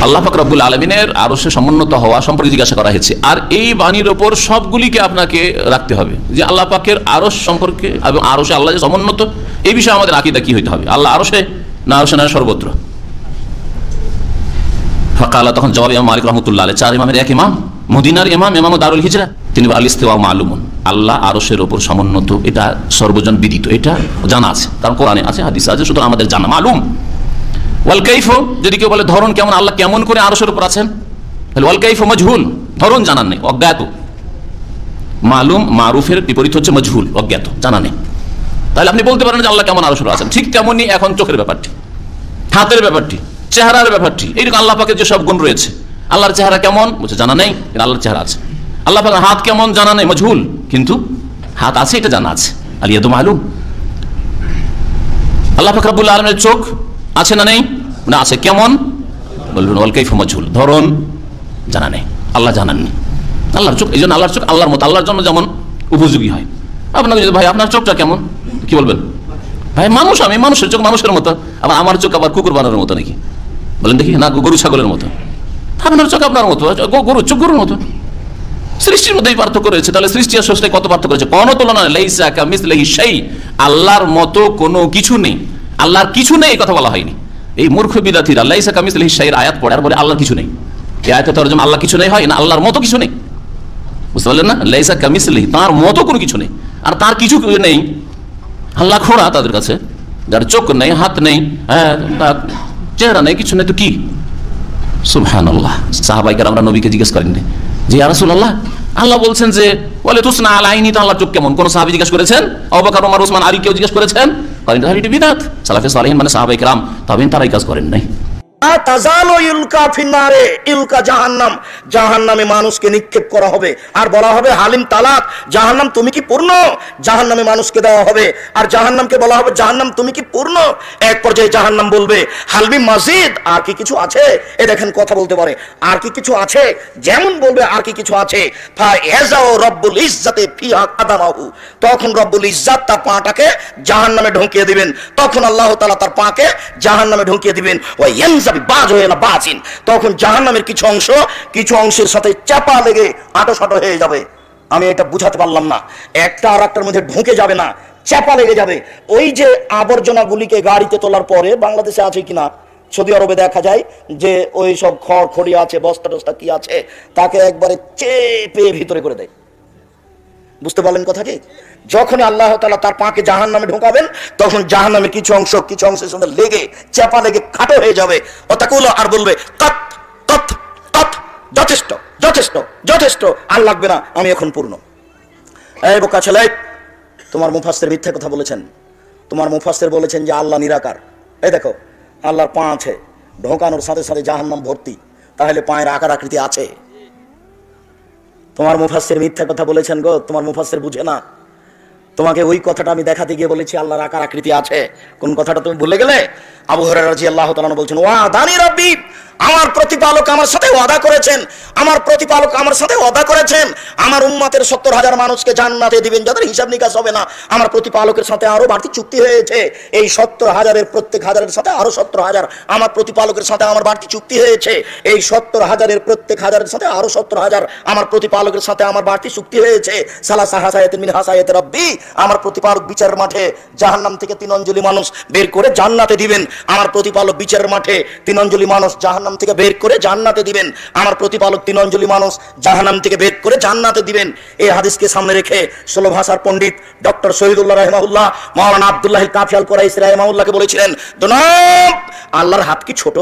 আল্লাহ পাক রব্বুল আলামিনের আরশে সমুন্নত হওয়া সম্পর্কে জিজ্ঞাসা করা হয়েছে। আর এই বাণীর ওপর সবগুলিকে আপনাকে রাখতে হবে যে আল্লাহ পাকের আরশ সম্পর্কে এবং আরশে আল্লাহ যে সমুন্নত, এই বিষয়ে আমাদের আকীদা কি হইতে হবে? আল্লাহ আরশে না আরশে না সর্বত্র? ফাকালা, তখন জবাব ইমাম মালিক রাহমাতুল্লাহ আলাইহি, 4 ইমামের এক ইমাম, মদিনার ইমাম, ইমাম দারুল হিজরা, তিনি আল ইস্তিওয়া মালুমুন, আল্লাহ আরশের উপর সমুন্নত, এটা সর্বজন বিদিত, এটা জানা আছে, কারণ কোরআনে আছে, হাদিসে আছে, সুতরাং আমাদের জানা মালুম। ওয়াল কাইফ, যদি কেউ বলে ধরন কেমন, আল্লাহ কেমন করে আরশের উপর আছেন, তাহলে ওয়াল কাইফ মজহুল, ধরন জানার নেই, অজ্ঞাত। মালুম মারুফের বিপরীত হচ্ছে মজহুল, অজ্ঞাত, জানা নেই। তাহলে আপনি বলতে পারেন যে আল্লাহ কেমন আরশের উপর আছেন। ঠিক তেমনই এখন চোখের ব্যাপারটি, হাতের ব্যাপারটি, চেহারার ব্যাপারটি, এইরকম আল্লাহ পাকের যে সব গুণ রয়েছে, আল্লাহর চেহারা কেমন বলছে জানা নেই, কিন্তু আল্লাহর চেহারা আছে। আল্লাহ পাকের হাত কেমন জানা নেই, মজহুল, কিন্তু হাত আছে, এটা জানা আছে, আল ইয়াদু মালুম। আল্লাহ পাক রব্বুল আলামিনের চোখ আছে না নেই? না আছে, কেমন বলবেন? ওয়াল কাইফ মজহুল, ধরন জানা নেই, আল্লাহ জানাননি। আল্লাহর চোখ, এই জন্য আল্লাহর চোখ আল্লাহর মতো, আল্লাহর জন্য যেমন উপযোগী হয়। আপনাকে যদি ভাই আপনার চোখটা কেমন, কি বলবেন? ভাই মানুষ, আমি মানুষের চোখ মানুষের মতো, আবার আমার চোখ আবার কুকুর বানানোর মতো নাকি? বলেন দেখি, না গরু ছাগলের মতো। আপনার চোখ আপনার মতো, গরুর চোখ গরুর মতো। সৃষ্টির মধ্যেই পার্থক্য রয়েছে, তাহলে সৃষ্টি আর সৃষ্টি কত পার্থক্য রয়েছে? কোনো তুলনা নেই। লাইসা কামিসলিহি শাই, আল্লাহর মতো কোনো কিছু নেই, আল্লাহর কিছু নেই, এই কথা বলা হয়নি। এই মূর্খ বিদাতিরা লাইসা কামিসলিহি শাইয়ের আয়াত পড়ে আর বলে আল্লাহর কিছু নেই। এই আয়াতে তরজমা আল্লাহ কিছু নেই হয় না, আল্লাহর মতো কিছু নেই, বুঝতে পারলেন না? লাইসা কামিসলিহি, তার মতো কোনো কিছু নেই, আর তার কিছু নেই। আল্লাহ খোড়া তাদের কাছে, যার চোখ নেই, হাত নেই, চেহারা নেই, কিছু নেই, তো কি? সুবহানাল্লাহ। সাহাবায়ে কেরামরা নবীকে জিজ্ঞেস করেননি যে ইয়া রাসূলুল্লাহ, আল্লাহ বলছেন যে ওয়ালা তুসনা আলা আইনি, তো আল্লাহর চোখ কেমন? কোন সাহাবী জিজ্ঞেস করেছেন? আবু বকর, ওমর, ওসমান, আলী কেউ জিজ্ঞেস করেছেন? কারণ এটা বিদআত। সালাফে সালেহিন মানে সাহাবায়ে কেরাম, তাবেঈন, তারাই কাজ করেন নাই। জাহান্নামে মানুষকে নিক্ষেপ করা হবে আর বলা হবে হালিম তালাক, জাহান্নাম তুমি কি পূর্ণ? জাহান্নামে মানুষকে দেওয়া হবে আর জাহান্নামকে বলা হবে জাহান্নাম তুমি কি পূর্ণ? এক পর্যায়ে জাহান্নাম বলবে হালবি মাজিদ, আর কি কিছু আছে? এ দেখেন কথা বলতে পারে, আর কি কিছু আছে? যেমন বলবে আর কি কিছু আছে, রব্বুল ইজ্জাতে ফিহা কাদামাহু, তখন রব্বুল ইজ্জাত তার পাটাকে জাহান্নামে ঢুকিয়ে দিবেন। তখন আল্লাহ তাআলা তার পাকে জাহান্নামে ঢুকিয়ে দিবেন। তখন জাহান্নামের কিছু অংশ কিছু অংশের সাথে চাপা লেগে আঁটো হয়ে যাবে। আমি এটা বুঝাতে পারলাম না, একটা আর একটার মধ্যে ঢুকে যাবে না, চাপা লেগে যাবে। ওই যে আবর্জনা গুলিকে গাড়িতে তোলার পরে, বাংলাদেশে আছে কিনা, সৌদি আরবে দেখা যায় যে ওই সব খড়ি আছে, বস্তা টস্তা কি আছে, তাকে একবারে চেপে ভিতরে করে দেয়। বুঝতে পারলেন কথা কি? যখন আল্লাহ তাআলা তার পাকে জাহান্নামে ঢোকাবেন, তখন জাহান্নামের কিছু অংশের সাথে লেগে চাপা লেগে খাটো হয়ে যাবে। অতাকুল, আর বলবে কত কত কত, যথেষ্ট যথেষ্ট যথেষ্ট, আর লাগবে না, আমি এখন পূর্ণ। এই বোকা ছেলে, তোমার মুফাসসির মিথ্যা কথা বলেছেন। তোমার মুফাসসির বলেছেন যে আল্লাহ নিরাকার। এই দেখো, আল্লাহর পা আছে, ঢোকানোর সাথে সাথে জাহান্নাম ভর্তি, তাহলে পায়ের আকার আকৃতি আছে। তোমার মুফাসসির মিথ্যা কথা বলেছেন গো, তোমার মুফাসসির বুঝে না। তোমাকে ওই কথাটা আমি দেখাতে গিয়ে বলেছি আল্লাহর আকার আকৃতি আছে, কোন কথাটা তুমি ভুলে গেলে? আবু হুরায়রা রাদিয়াল্লাহু তাআলা বলছেন, ওয়াদানি রাব্বি, আমার প্রতিপালক আমার সাথে ওয়াদা করেছেন, আমার প্রতিপালক আমার সাথে ওয়াদা করেছেন আমার উম্মতের 70,000 মানুষকে জান্নাতে দিবেন যাদের হিসাব নিকাশ হবে না। আমার প্রতিপালকের সাথে আরো বাড়তি চুক্তি হয়েছে, এই 70,000-এর প্রত্যেক হাজারের সাথে আরো 70,000 আমার প্রতিপালকের সাথে আমার বাড়তি চুক্তি হয়েছে, এই 70,000-এর প্রত্যেক হাজারের সাথে আরো 70,000 আমার প্রতিপালকের সাথে আমার বাড়তি চুক্তি হয়েছে। সালাসা হাসায়াতিন মিন হাসায়াতি রাব্বি, আমার প্রতিপালক বিচারের মাঠে জাহান্নাম থেকে 3 অঞ্জলি মানুষ বের করে জান্নাতে দিবেন। আমার প্রতিপালক বিচারের মাঠে 3 অঞ্জলি মানুষ জাহান্নাম থেকে বের করে জান্নাতে দিবেন। আমার প্রতিপালক 3 অঞ্জলি মানুষ জাহান্নাম থেকে বের করে জান্নাতে দিবেন। এই হাদিসকে সামনে রেখে 16 ভাষার পণ্ডিত ডক্টর শহীদুল্লাহ রাহিমাহুল্লাহ মাওলানা আব্দুল্লাহ কাফি আল কুরাইশি রাহিমাহুল্লাহকে বলেছিলেন, জনাব আল্লাহর হাত কি ছোট?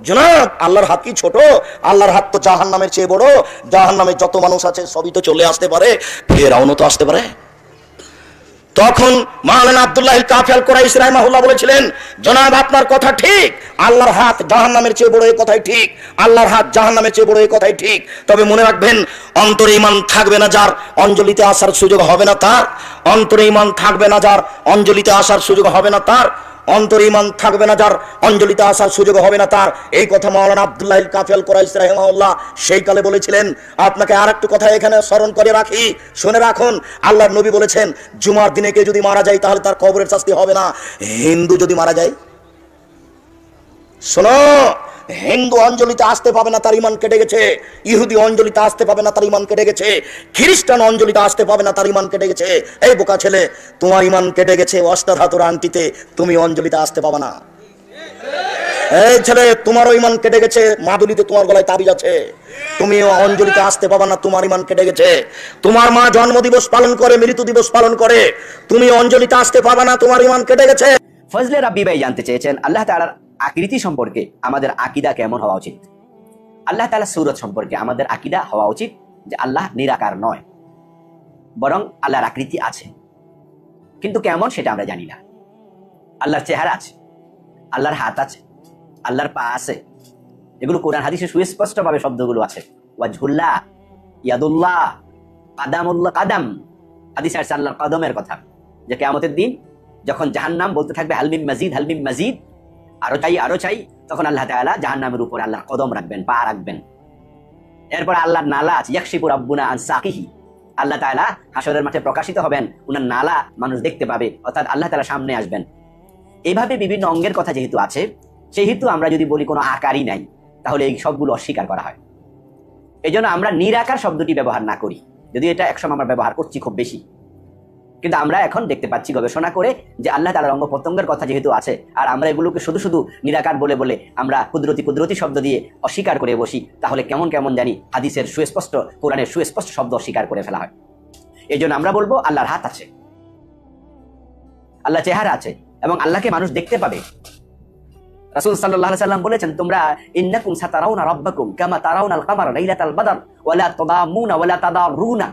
জনাব আল্লাহর হাত কি ছোট? আল্লাহর হাত তো জাহান্নামের চেয়ে বড়। জাহান্নামে যত মানুষ আছে সবই তো চলে আসতে পারে, ফেরাউনও তো আসতে পারে। তখন মাওলানা আব্দুল্লাহ কাফি আল কুরাইশি রাহিমাহুল্লাহ বলেছিলেন, জনাব আপনার কথা ঠিক, আল্লাহর হাত জাহান্নামের চেয়ে বড়, এই কথাই ঠিক। আল্লাহর হাত জাহান্নামের চেয়ে বড়, এই কথাই ঠিক। তবে মনে রাখবেন, অন্তরে ঈমান থাকবে না যার, অঞ্জলিতে আসার সুযোগ হবে না তার। অন্তরে ঈমান থাকবে না যার, অঞ্জলিতে আসার সুযোগ হবে না তার। অন্তরে ঈমান থাকবে না যার, অঞ্জলিতে আসার সুযোগ হবে না তার। এই কথা মাওলানা আব্দুল্লাহ কাফি আল কুরাইশি রাহিমাহুল্লাহ সেই কালে বলেছিলেন। আপনাকে আর একটু কথা এখানে স্মরণ করে রাখি, শুনে রাখুন। আল্লাহর নবী বলেছেন, জুমার দিনে কেউ যদি মারা যায় তাহলে তার কবরের শাস্তি হবে না। হিন্দু যদি মারা যায়, শোনো, হিন্দু অঞ্জলিতে আসতে পাবে না, তার ঈমান কেটে গেছে। ইহুদি অঞ্জলিতে আসতে পাবে না, তার ঈমান কেটে গেছে। খ্রিস্টান অঞ্জলিতে আসতে পাবে না, তার ঈমান কেটে গেছে। এই বোকা ছেলে, তোমার ঈমান কেটে গেছে অষ্টাধাতুর আংটিতে, তুমি অঞ্জলিতে আসতে পাবে না। এই ছেলে, তোমারও ঈমান কেটে গেছে, মাদুলিতে তোমার গলায় তাবিজ আছে, তুমি অঞ্জলিতে আসতে পাবে না, তোমার ঈমান কেটে গেছে। তোমার মা জন্মদিবস পালন করে, মৃত্যু দিবস পালন করে, তুমি অঞ্জলিতে আসতে পাবে না, তোমার ঈমান কেটে গেছে। ফজলে রাব্বি ভাই জানতে চেয়েছেন আল্লাহ তাআলার আকৃতি সম্পর্কে আমাদের আকীদা কেমন হওয়া উচিত। আল্লাহ তাআলার সূরত সম্পর্কে আমাদের আকীদা হওয়া উচিত যে আল্লাহ নিরাকার নয়, বরং আল্লাহর আকৃতি আছে, কিন্তু কেমন সেটা আমরা জানি না। আল্লাহর চেহারা আছে, আল্লাহর হাত আছে, আল্লাহর পা আছে, এগুলো কোরআন হাদিসে সুস্পষ্ট ভাবে শব্দগুলো আছে। ওয়াজহুল্লাহ, ইয়াদুল্লাহ, কাদামুল্লাহ, কাদাম হাদিসে আছে আল্লাহর কদমের কথা, যে কিয়ামতের দিন যখন জাহান্নাম বলতে থাকবে হালমিম মাজিদ, হালমিম মাজিদ, আরো চাই আরো চাই, তখন আল্লাহ তাআলা জাহান্নামের উপরে আল্লাহর কদম রাখবেন, পা রাখবেন। এরপর আল্লাহর নালা আছে, ইয়াকশিফু রাব্বুনা আন সাকিহি, আল্লাহ তাআলা হাসরের মাঠে প্রকাশিত হবেন, উনার নালা মানুষ দেখতে পাবে, অর্থাৎ আল্লাহ তাআলা সামনে আসবেন। এইভাবে বিভিন্ন অঙ্গের কথা যেহেতু আছে, সেহেতু আমরা যদি বলি কোনো আকারই নাই, তাহলে এই সবগুলো অস্বীকার করা হয়। এই জন্য আমরা নিরাকার শব্দটি ব্যবহার না করি, যদি এটা একসময় আমরা ব্যবহার করছি খুব বেশি, কিন্তু আমরা এখন দেখতে পাচ্ছি গবেষণা করে যে আল্লাহ তাআলার অঙ্গ প্রত্যঙ্গের কথা যেহেতু আছে, আর আমরা এগুলোকে শুধু শুধু নিরাকার বলে বলে আমরা কুদরতি শব্দ দিয়ে অস্বীকার করে বসি, তাহলে কেমন কেমন জানি হাদিসের সুস্পষ্ট, কোরআনের সুস্পষ্ট শব্দ অস্বীকার করে ফেলা হয়। এই জন্য আমরা বলবো আল্লাহর হাত আছে, আল্লাহ চেহারা আছে, এবং আল্লাহকে মানুষ দেখতে পাবে। রাসূল সাল্লাল্লাহু আলাইহি সাল্লাম বলেছেন, তোমরা ইন্নাকুম সাতারাউনা রাব্বাকুম কামা তারাউনাল কামারা লাইলাতাল বদর ওয়ালা তাদামুনা ওয়ালা তাদারুনা,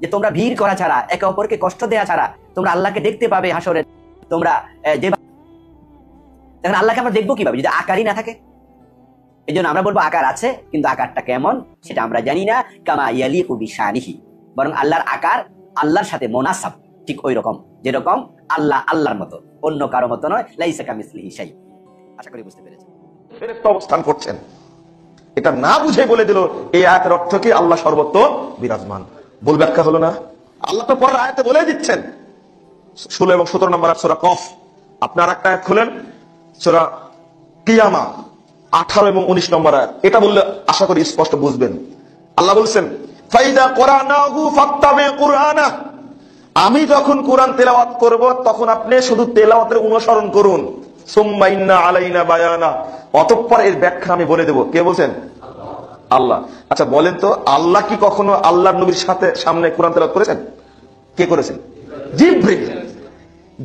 যে তোমরা ভিড় করা ছাড়া, একে অপরকে কষ্ট দেয়া ছাড়া তোমরা আল্লাহকে দেখতে পাবে হাসরে। তোমরা যে দেখেন আল্লাহকে আমরা দেখবো কিভাবে যদি আকারই না থাকে? এই জন্য আমরা বলবো আকার আছে, কিন্তু আকারটা কেমন সেটা আমরা জানি না। কামা ইয়ালিকু বিশানিহি, বরং আল্লাহর আকার আল্লাহর সাথে মুনাসাব, ঠিক ওই রকম যেরকম আল্লাহ আল্লাহর মতো, অন্য কারো মতো নয়। লাইসা কামিসলিহি শাই। আশা করি বুঝতে পেরেছেন। ফেরেশতা অবস্থান করছেন, এটা না বুঝে বলে দিল এই আয়াতের অর্থ কি আল্লাহ সর্বত্র বিরাজমান। ভুল ব্যাখ্যা হলো না? আল্লাহ তো পরের আয়াতে বলে দিচ্ছেন, 16 এবং 17 নম্বর আয়াত সূরা কফ। আপনার একটা আয়াত খুলেন, সূরা কিয়ামা 18 এবং 19 নম্বর আয়াত। এটা বললে আশা করি স্পষ্ট বুঝবেন। আল্লাহ বলছেন, ফাইদা কুরআনাহু ফাত্তাবি কুরআনা, আমি যখন কোরআন তেলাওয়াত করব তখন আপনি শুধু তেলাওয়াতের অনুসরণ করুন। সুম্মা ইন্না আলাইনা বায়ানা, অতঃপর এর ব্যাখ্যা আমি বলে দেব। কে বলছেন? আল্লাহ। আচ্ছা বলেন তো, আল্লাহ কি কখনো আল্লাহর নবীর সাথে সামনে কোরআন তেলাওয়াত করেছেন? কে করেছেন?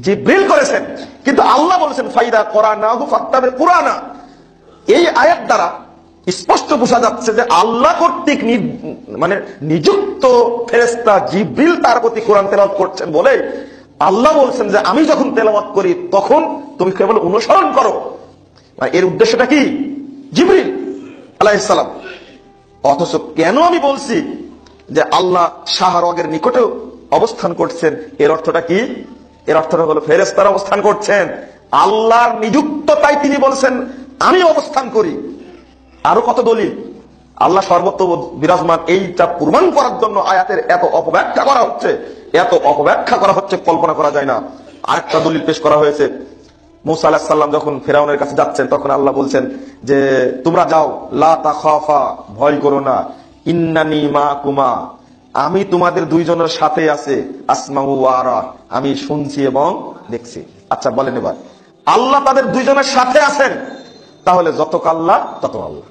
জিবরিল করেছেন। কিন্তু আল্লাহ বলেছেন ফাইদা কুরআনাহু ফাত্তাবি কুরআনা। এই আয়াত দ্বারা স্পষ্ট বোঝা যাচ্ছে যে আল্লাহ কর্তৃক মানে নিযুক্ত ফেরেশতা জিবরিল তার প্রতি কোরআন তেলাওয়াত করছেন বলে আল্লাহ বলছেন যে আমি যখন তেলাওয়াত করি তখন তুমি কেবল অনুসরণ করো। এর উদ্দেশ্যটা কি? জিবরিল আলাইহিস সালাম। অথচ কেন আমি বলছি যে আল্লাহ শাহরগের নিকটেও অবস্থান করছেন, এর অর্থটা কি? এর অর্থটা হলো ফেরেশতারা অবস্থান করছেন। আল্লাহর নিযুক্ত, তাই তিনি বলছেন আমি অবস্থান করি। আরো কত দলিল আল্লাহ সর্বত্র বিরাজমান, এইটা প্রমাণ করার জন্য আয়াতের এত অপব্যাখ্যা করা হচ্ছে, এত অপব্যাখ্যা করা হচ্ছে, কল্পনা করা যায় না। আরেকটা দলিল পেশ করা হয়েছে, মুসা আলাইহিস সালাম যখন ফিরআউনের কাছে যাচ্ছেন তখন আল্লাহ বলছেন যে তোমরা যাও, লা তাখাফা, ভয় করো না, ইন্নানি মাকুমা, আমি তোমাদের দুইজনের সাথে আছে, আসমাউ ওয়া আরা, আমি শুনছি এবং দেখছি। আচ্ছা বলেন এবার, আল্লাহ তাদের দুইজনের সাথে আছেন, তাহলে যত আল্লাহ তত আল্লাহ।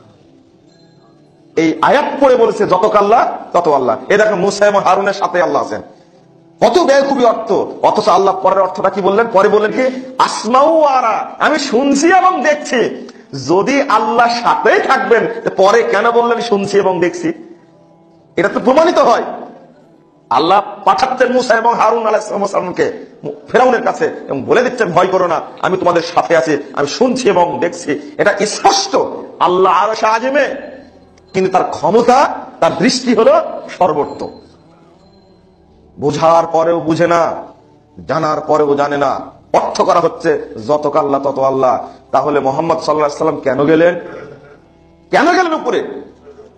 এই আয়াত পড়ে বলেছে যত আল্লাহ তত আল্লাহ। এ দেখো মুসা এবং হারুনের সাথে আল্লাহ আছেন, কত বেকুবি অর্থ। অথচ আল্লাহ পরের অর্থটা কি বললেন? পরে বললেন কি? আসমাউ ওয়া আরা, আমি শুনছি এবং দেখছি। যদি আল্লাহ সাথেই থাকবেন পরে কেন বললেন শুনছি এবং দেখছি? এটা তো প্রমাণিত হয় আল্লাহ পাঠাচ্ছেন মুসা এবং হারুন আলাইহিস সালামকে ফিরআউনের কাছে এবং বলে দিচ্ছেন ভয় করো না, আমি তোমাদের সাথে আছি, আমি শুনছি এবং দেখছি। এটা স্পষ্ট আল্লাহ আরশে আজিমে, কিন্তু তার ক্ষমতা, তার দৃষ্টি হলো সর্বত্র। বোঝার পরেও বুঝে না, জানার পরেও জানে না। অর্থ করা হচ্ছে যত আল্লাহ তত আল্লাহ। তাহলে মুহাম্মদ সাল্লাল্লাহু আলাইহি ওয়াসাল্লাম কেন গেলেন? কেন গেলেন উপরে?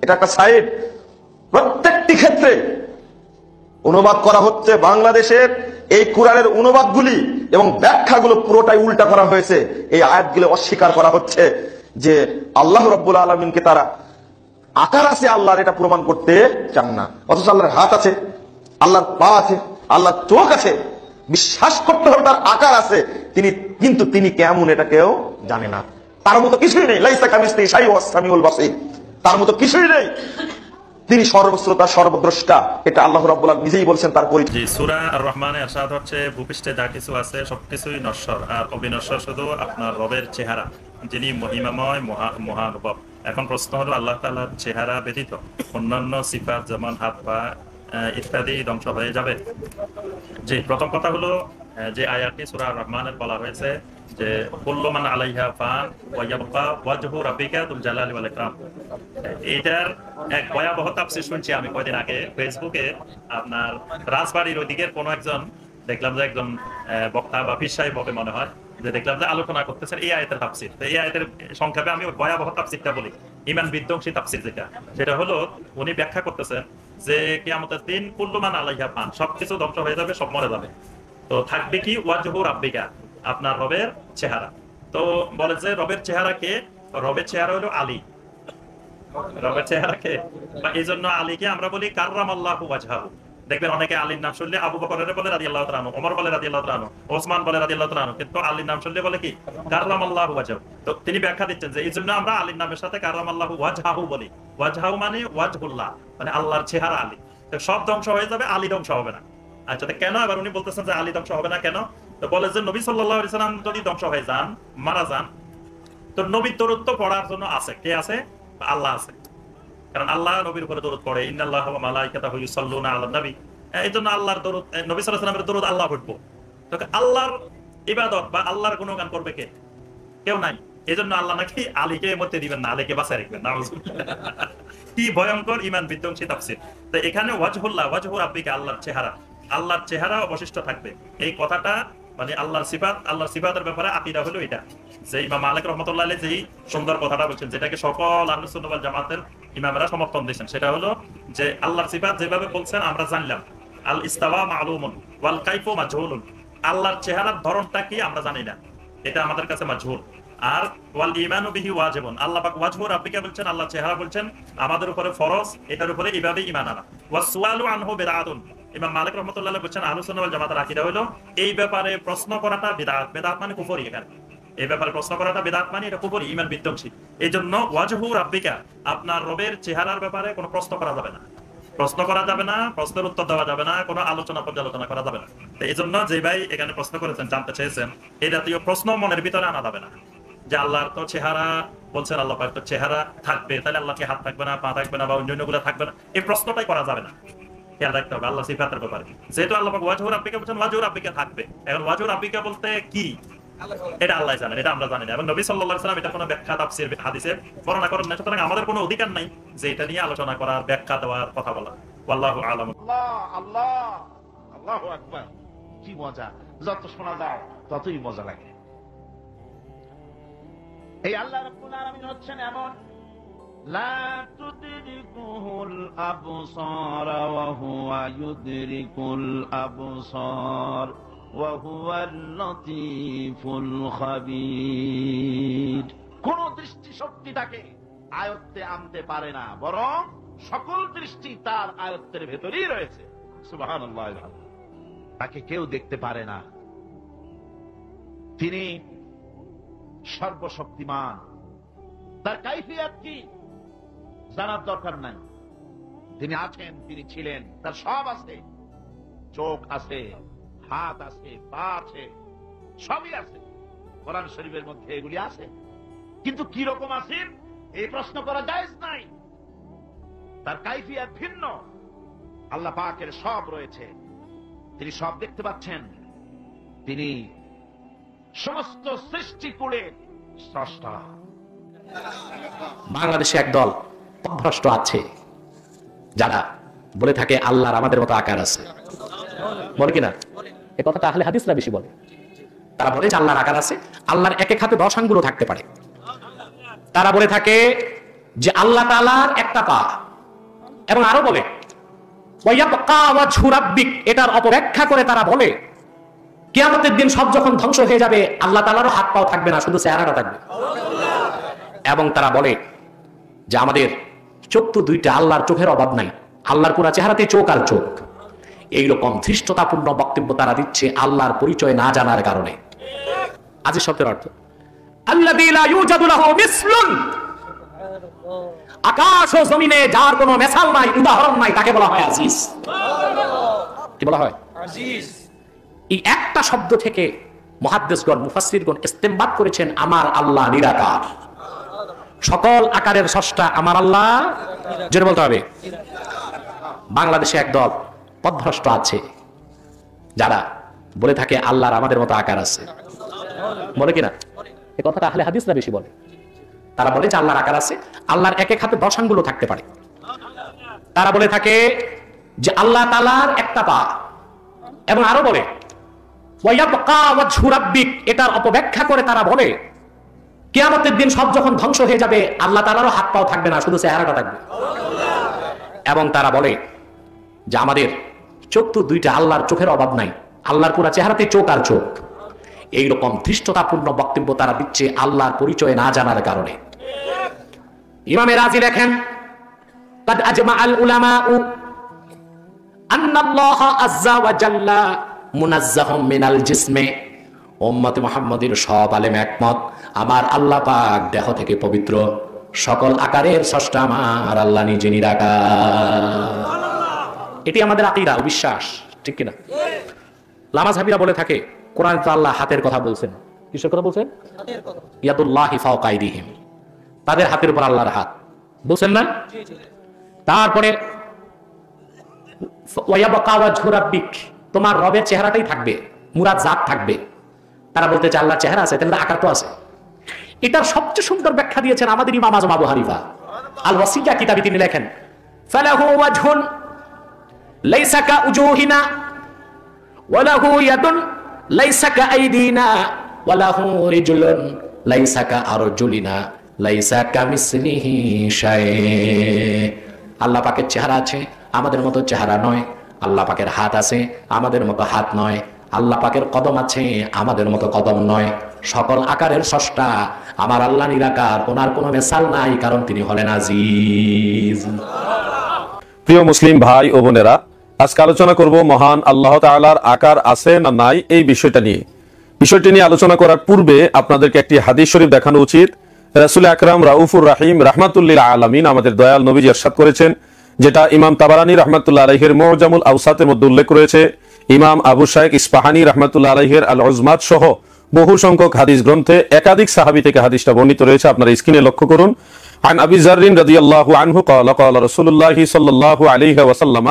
এটা একটা সাইড। প্রত্যেকটি ক্ষেত্রে অনুবাদ করা হচ্ছে বাংলাদেশের এই কোরআনের অনুবাদগুলি এবং ব্যাখ্যাগুলো পুরোটাই উল্টা করা হয়েছে। এই আয়াতগুলো অস্বীকার করা হচ্ছে যে আল্লাহ রাব্বুল আলামিনকে তারা আকার আছে আল্লাহর, এটা প্রমাণ করতে চান না। অথচ আল্লাহর হাত আছে, আল্লাহর পা আছে, আল্লাহর চোখ আছে, বিশ্বাস করতে হবে তার আকার আছে, কিন্তু তিনি কেমন এটা কেউ জানে না। তার মতো কিছুই নেই, লাইসা কামিসলিহি শাইউন ওয়াস সামিউল বাসীর, তার মতো কিছুই নেই। তিনি সর্বশ্রোতা, সর্বদ্রষ্টা, এটা আল্লাহ রাব্বুল আলামিন নিজেই বলছেন তার পরিচয়। জি, সূরা আর রহমানে ইরশাদ হচ্ছে ভূপৃষ্ঠে যা কিছু আছে সবকিছুই নশ্বর, আর অবিনশ্বর শুধু আপনার রবের চেহারা, যিনি মহিমাময় মহানুভব। এখন প্রশ্ন হলো আল্লাহ তাআলার চেহারা ব্যতীত অন্যান্য সিফাত যেমন হাত পা ইত্যাদি ধ্বংস হয়ে যাবে? জি, প্রথম কথা হলো যে আয়াতটি সূরা আর রহমানের বলা হয়েছে যে কুল্লু মান আলাইহা ফান ওয়া ইয়াবকা ওয়াজহু রাব্বিকা যুল জালালি ওয়াল ইকরাম। এটার এক ভয়াবহ তাফসীর শুনছি আমি কয়েকদিন আগে ফেসবুকে। আপনার রাজবাড়ির ওইদিকের কোন একজন দেখলাম যে একজন বক্তা বা পীর সাহেব হবে মনে হয়, যে দেখলাম যে আলোচনা করতেছেন এই আয়াতের তাফসীর। তো এই আয়াতের সংক্ষেপে আমি ওই ভয়াবহ তাফসীরটা বলি, ঈমান বিধ্বংসী তাফসীর যেটা, সেটা হলো উনি ব্যাখ্যা করতেছেন যে কিয়ামতের দিন কুল্লু মান আলাইহা ফান, সবকিছু ধ্বংস হয়ে যাবে, সব মরে যাবে, তো থাকবে কি ওয়াজহু রাব্বিকা, আপনার রবের চেহারা। তো বলে যে রবের চেহারা কে? রবের চেহারা হলো আলী। রবের চেহারা কে? এই জন্য আলীকে আমরা বলি কাররামাল্লাহু ওয়াজহাহু। দেখবেন অনেকে আলীর নাম শুনলে আবু বকরের বলে রাদিয়াল্লাহু তাআলা আনহু, ওমর বলে রাদিয়াল্লাহু তাআলা আনহু, ওসমান বলে রাদিয়াল্লাহু তাআলা আনহু, কিন্তু আলীর নাম শুনলে বলে কি কাররামাল্লাহু ওয়াজহাহু। তো তিনি ব্যাখ্যা দিচ্ছেন যে এই জন্য আমরা আলীর নামের সাথে কাররামাল্লাহু ওয়াজহাহু বলি। ওয়াজহাহু মানে ওয়াজহুল্লাহ, মানে আল্লাহর চেহারা আলী। তো সব ধ্বংস হয়ে যাবে, আলী ধ্বংস হবে না। আচ্ছা, তো কেন? এবার উনি বলতেছেন যে আলী ধ্বংস হবে না কেন? তো বলে যে নবী সাল্লাল্লাহু আলাইহি সাল্লাম যদি ধ্বংস হয়ে যান, মারা যান, তো নবীর দরুদ তো পড়ার জন্য আছে, কে আছে? আল্লাহ আছে। কারণ আল্লাহ নবীর উপরে দরুদ পড়ে, ইন্নাল্লাহা ওয়া মালাইকাতাহু ইউসাল্লুনা আলান নবী। এই জন্য আল্লাহর দরুদ, নবী সাল্লাল্লাহু আলাইহি ওয়াসাল্লামের দরুদ আল্লাহ পড়বো। তো আল্লাহর ইবাদত বা আল্লাহর গুণগান করবে কে? কেউ নাই। এই জন্য আল্লাহ নাকি আলীকে মরতে দিবেন না, আলীকে বাঁচায় রাখবেন। কি ভয়ঙ্কর ঈমান বিধ্বংসী তাফসীর। তো এখানে ওয়াজহুল্লাহ, ওয়াজহু রাব্বিকা, আল্লাহর চেহারা, আল্লাহর চেহারা অবশিষ্ট থাকবে। এই কথাটা মানে আল্লাহর সিফাত, আল্লাহর সিফাতের ব্যাপারে আকীদা হলো এটা, যে ইমাম মালিক রাহমাতুল্লাহ আলাইহি যেই সুন্দর কথাটা বলছেন, যেটাকে সকল আহলুস সুন্নাহ ওয়াল জামাতের ইমামরা সমর্থন দিয়েছেন, সেটা হলো যে আল্লাহর সিফাত যেভাবে বলছেন আমরা জানলাম, আল ইস্তাওয়া মালুমুন ওয়াল কাইফু মাজহুলুন, আল্লাহর চেহারার ধরনটা কি আমরা জানি না, এটা আমাদের কাছে মাজহুল। আর ওয়াল ঈমানু বিহি ওয়াজিবুন, আল্লাহ পাক ওয়াজহু রাব্বিকা বলছেন, আল্লাহ চেহারা বলছেন, আমাদের উপরে ফরজ, এটার উপরে এইভাবে ঈমান আনা। ওয়াস সুআলু আনহু বিদআতুন, ইমাম মালিক রাহমাতুল্লাহ আলাইহি বলছেন আহলুস সুন্নাহ ওয়াল জামাতের আকীদা হলো এই ব্যাপারে প্রশ্ন করাটা বিদআত। বিদআত মানে কুফরি। এখানে এই ব্যাপারে প্রশ্ন করাটা বিদআত মানে এটা কুফরি, ঈমান বিধ্বংসী। এইজন্য ওয়াজহু রাব্বিকা, আপনার রবের চেহারার ব্যাপারে কোনো প্রশ্ন করা যাবে না, প্রশ্ন করা যাবে না, প্রশ্নের উত্তর দেওয়া যাবে না, কোনো আলোচনা পর্যালোচনা করা যাবে না। তো এই জন্য যে ভাই এখানে প্রশ্ন করেছেন, জানতে চেয়েছেন, এই জাতীয় প্রশ্ন মনের ভিতরে আনা যাবে না যে আল্লাহর তো চেহারা বলছেন, আল্লাহ পাক তো চেহারা থাকবে, তাহলে আল্লাহ কি হাত থাকবে না, পা থাকবে না, বা অন্যান্য গুলো থাকবে না, এই প্রশ্নটাই করা যাবে না। খেয়াল রাখতে হবে আল্লাহ সিফাতের ব্যাপারে। যেহেতু আল্লাহ পাক ওয়াজহু রাব্বিকা বলছেন, ওয়াজহু রাব্বিকা থাকবে। এখন ওয়াজহু রাব্বিকা বলতে কি এটা আল্লাহ জানেন, এটা আমরা জানি না, এবং নবী সাল্লাল্লাহু আলাইহি ওয়াসাল্লাম এটা কোনো ব্যাখ্যা তাফসীর হাদিসে বর্ণনা করেন না। সুতরাং আমাদের কোনো অধিকার নাই যে এটা নিয়ে আলোচনা করার, ব্যাখ্যা দেওয়ার, কথা বলা। আল্লাহু আ'লাম। আল্লাহ আল্লাহু আকবার, কি মজা! যত শোনা যায় ততই মজা লাগে। এই আল্লাহ রাব্বুল আলামিন হচ্ছেন এমন, লা তুদরিকুল আবসার ওয়া হুয়া ইউদরিকুল আবসার ওয়া হুয়াল লতীফুল খাবীর। কোন দৃষ্টি শক্তি তাকে আয়ত্তে আনতে পারে না, বরং সকল দৃষ্টি তার আয়ত্তের ভেতরেই রয়েছে। সুবহানাল্লাহ। তাকে কেউ দেখতে পারে না, তিনি সর্বশক্তিমান। তার কাইফিয়াত কি জানার দরকার নাই। তিনি আছেন, তিনি ছিলেন, তার সব আছে। চোখ আছে, হাত আছে, পা আছে, সবই আছে। কোরআন শরীফের মধ্যে এগুলি আছে। কিন্তু কি রকম আছেন এই প্রশ্ন করা জায়েজ নাই। তার কাইফিয়াত ভিন্ন। আল্লাহ পাকের সব রয়েছে, তিনি সব দেখতে পাচ্ছেন। তিনি সমস্ত সৃষ্টি কুলে স্রষ্টা। বাংলাদেশে একদল পথভ্রষ্ট আছে যারা বলে থাকে আল্লাহর আমাদের মতো আকার আছে। বলে কিনা? এই কথাটা আহলে হাদিসরা বেশি বলে। তারা বলে যে আল্লাহর আকার আছে, আল্লাহর এক এক হাতে 10 আঙ্গুল থাকতে পারে। তারা বলে থাকে যে আল্লাহ তাআলার একটা পা, এবং আরো বলে ওয়ায়াবকা ওয়াজহু রাব্বিক, এটার অপব্যাখ্যা করে তারা বলে কিয়ামতের দিন সব যখন ধ্বংস হয়ে যাবে আল্লাহ তাআলারও হাত পাও থাকবে না, শুধু চেহারাটা থাকবে। এবং তারা বলে যে আমাদের চোখ তো দুইটা, আল্লাহর চোখের অভাব নাই, আল্লাহর পুরা চেহারাতে চোখ আর চোখ। এইরকম ধৃষ্টতাপূর্ণ বক্তব্য তারা দিচ্ছে আল্লাহর পরিচয় না জানার কারণে। আজিজ শব্দের অর্থ আল্লাযী লা ইউজাদু লাহু মিসলুন, আকাশ ও জমিনে যার কোনো মেসাল নাই, উদাহরণ নাই, তাকে বলা হয় আজিজ। কি বলা হয়? আজিজ। এই একটা শব্দ থেকে মুহাদ্দিসগণ, মুফাসসিরগণ ইস্তেমবাদ করেছেন আমার আল্লাহ নিরাকার, সকল আকারের স্রষ্টা আমার আল্লাহ। জোরে বলতে হবে। বাংলাদেশে একদল পথভ্রষ্ট আছে যারা বলে থাকে আল্লাহর আমাদের মতো আকার আছে। বলে কিনা? এই কথাটা আহলে হাদিসরা বেশি বলে। তারা বলে যে আল্লাহর আকার আছে, আল্লাহর এক এক হাতে 10 আঙ্গুল থাকতে পারে। তারা বলে থাকে যে আল্লাহ তাআলার একটা পা, এবং আরো বলে ওয়ায়াবকা ওয়াজহু রাব্বিক, এটার অপব্যাখ্যা করে তারা বলে কিয়ামতের দিন সব যখন ধ্বংস হয়ে যাবে আল্লাহ তাআলারও হাত পাও থাকবে না, শুধু চেহারাটা থাকবে। এবং তারা বলে যে আমাদের চোখ তো দুইটা, আল্লাহর চোখের অভাব নাই, আল্লাহর পুরা চেহারাতে চোখ আর চোখ। এইরকম ধৃষ্টতাপূর্ণ বক্তব্য তারা দিচ্ছে আল্লাহর পরিচয় না জানার কারণে। ইমামে রাজি লেখেন قد اجمع العلماء ان الله عز وجل منزه من الجسم। উম্মত মুহাম্মাদের সব আলেম একমত আমার আল্লাহ পাক দেহ থেকে পবিত্র, সকল আকারের স্রষ্টা আমার আল্লাহ নিজে নিরাকার। এটি আমাদের আকীদা ও বিশ্বাস, ঠিক কিনা? লামাযহাবীরা বলে থাকে কোরআনে তো আল্লাহ হাতের কথা বলছেন। কিসের কথা বলছেন? হাতের কথা। ইয়াদুল্লাহি ফাওকা আইদিহিম, তাদের হাতের উপর আল্লাহর হাত বলছেন না? তারপরে ওয়ায়াবকা ওয়াজহু রাব্বিক, তোমার রবের চেহারাটাই থাকবে, মুরাদ জাত থাকবে। তারা বলতে চায় আল্লাহর চেহারা আছে, তাহলে আকার তো আছে। এটার সবচেয়ে সুন্দর ব্যাখ্যা দিয়েছেন আমাদের ইমাম আযম আবু হানিফা। আল ওয়াসিয়া কিতাবে তিনি লেখেন ফালাহু ওয়াজহুন লাইসা কা উজুহিনা ওয়া লাহু ইয়াদুন লাইসা কা আইদিনা ওয়া লাহু রিজলুন লাইসা কা আরজুলিনা লাইসা কামিসলিহি শাই। আল্লাহ পাকের চেহারা আছে, আমাদের মতো চেহারা নয়। আল্লাহ পাকের হাত আছে, আমাদের মতো হাত নয়। আল্লাহ পাকের কদম আছে, আমাদের মতো কদম নয়। সকল আকারের স্রষ্টা আমার আল্লাহ নিরাকার, ওনার কোনো মেসাল নাই, কারণ তিনি হলেন আজিজ। প্রিয় মুসলিম ভাই ও বোনেরা, আজকে আলোচনা করব মহান আল্লাহ তাআলার আকার আছে না নাই এই বিষয়টা নিয়ে। বিষয়টি নিয়ে আলোচনা করার পূর্বে আপনাদেরকে একটি হাদিস শরীফ দেখানো উচিত। রাসূল আকরাম রাউফুর রাহিম রাহমাতুল্লিল আলামিন আমাদের দয়াল নবীজি ইরশাদ করেছেন, যেটা ইমাম তাবারানী রাহমাতুল্লাহ আলাইহির মুজামুল আওসাতের মধ্যে উল্লেখ করেছে, ইমাম আবু শাইখ ইসফাহানি রাহমাতুল্লাহ আলাইহির আল উজমাত সহ বহু সংখ্যক হাদিস গ্রন্থে একাধিক সাহাবী থেকে হাদিসটা বর্ণিত রয়েছে। আপনারা স্ক্রিনে লক্ষ্য করুন। আন আবি যাররিন রাদিয়াল্লাহু আনহু قال قال رسول الله صلى الله عليه وسلم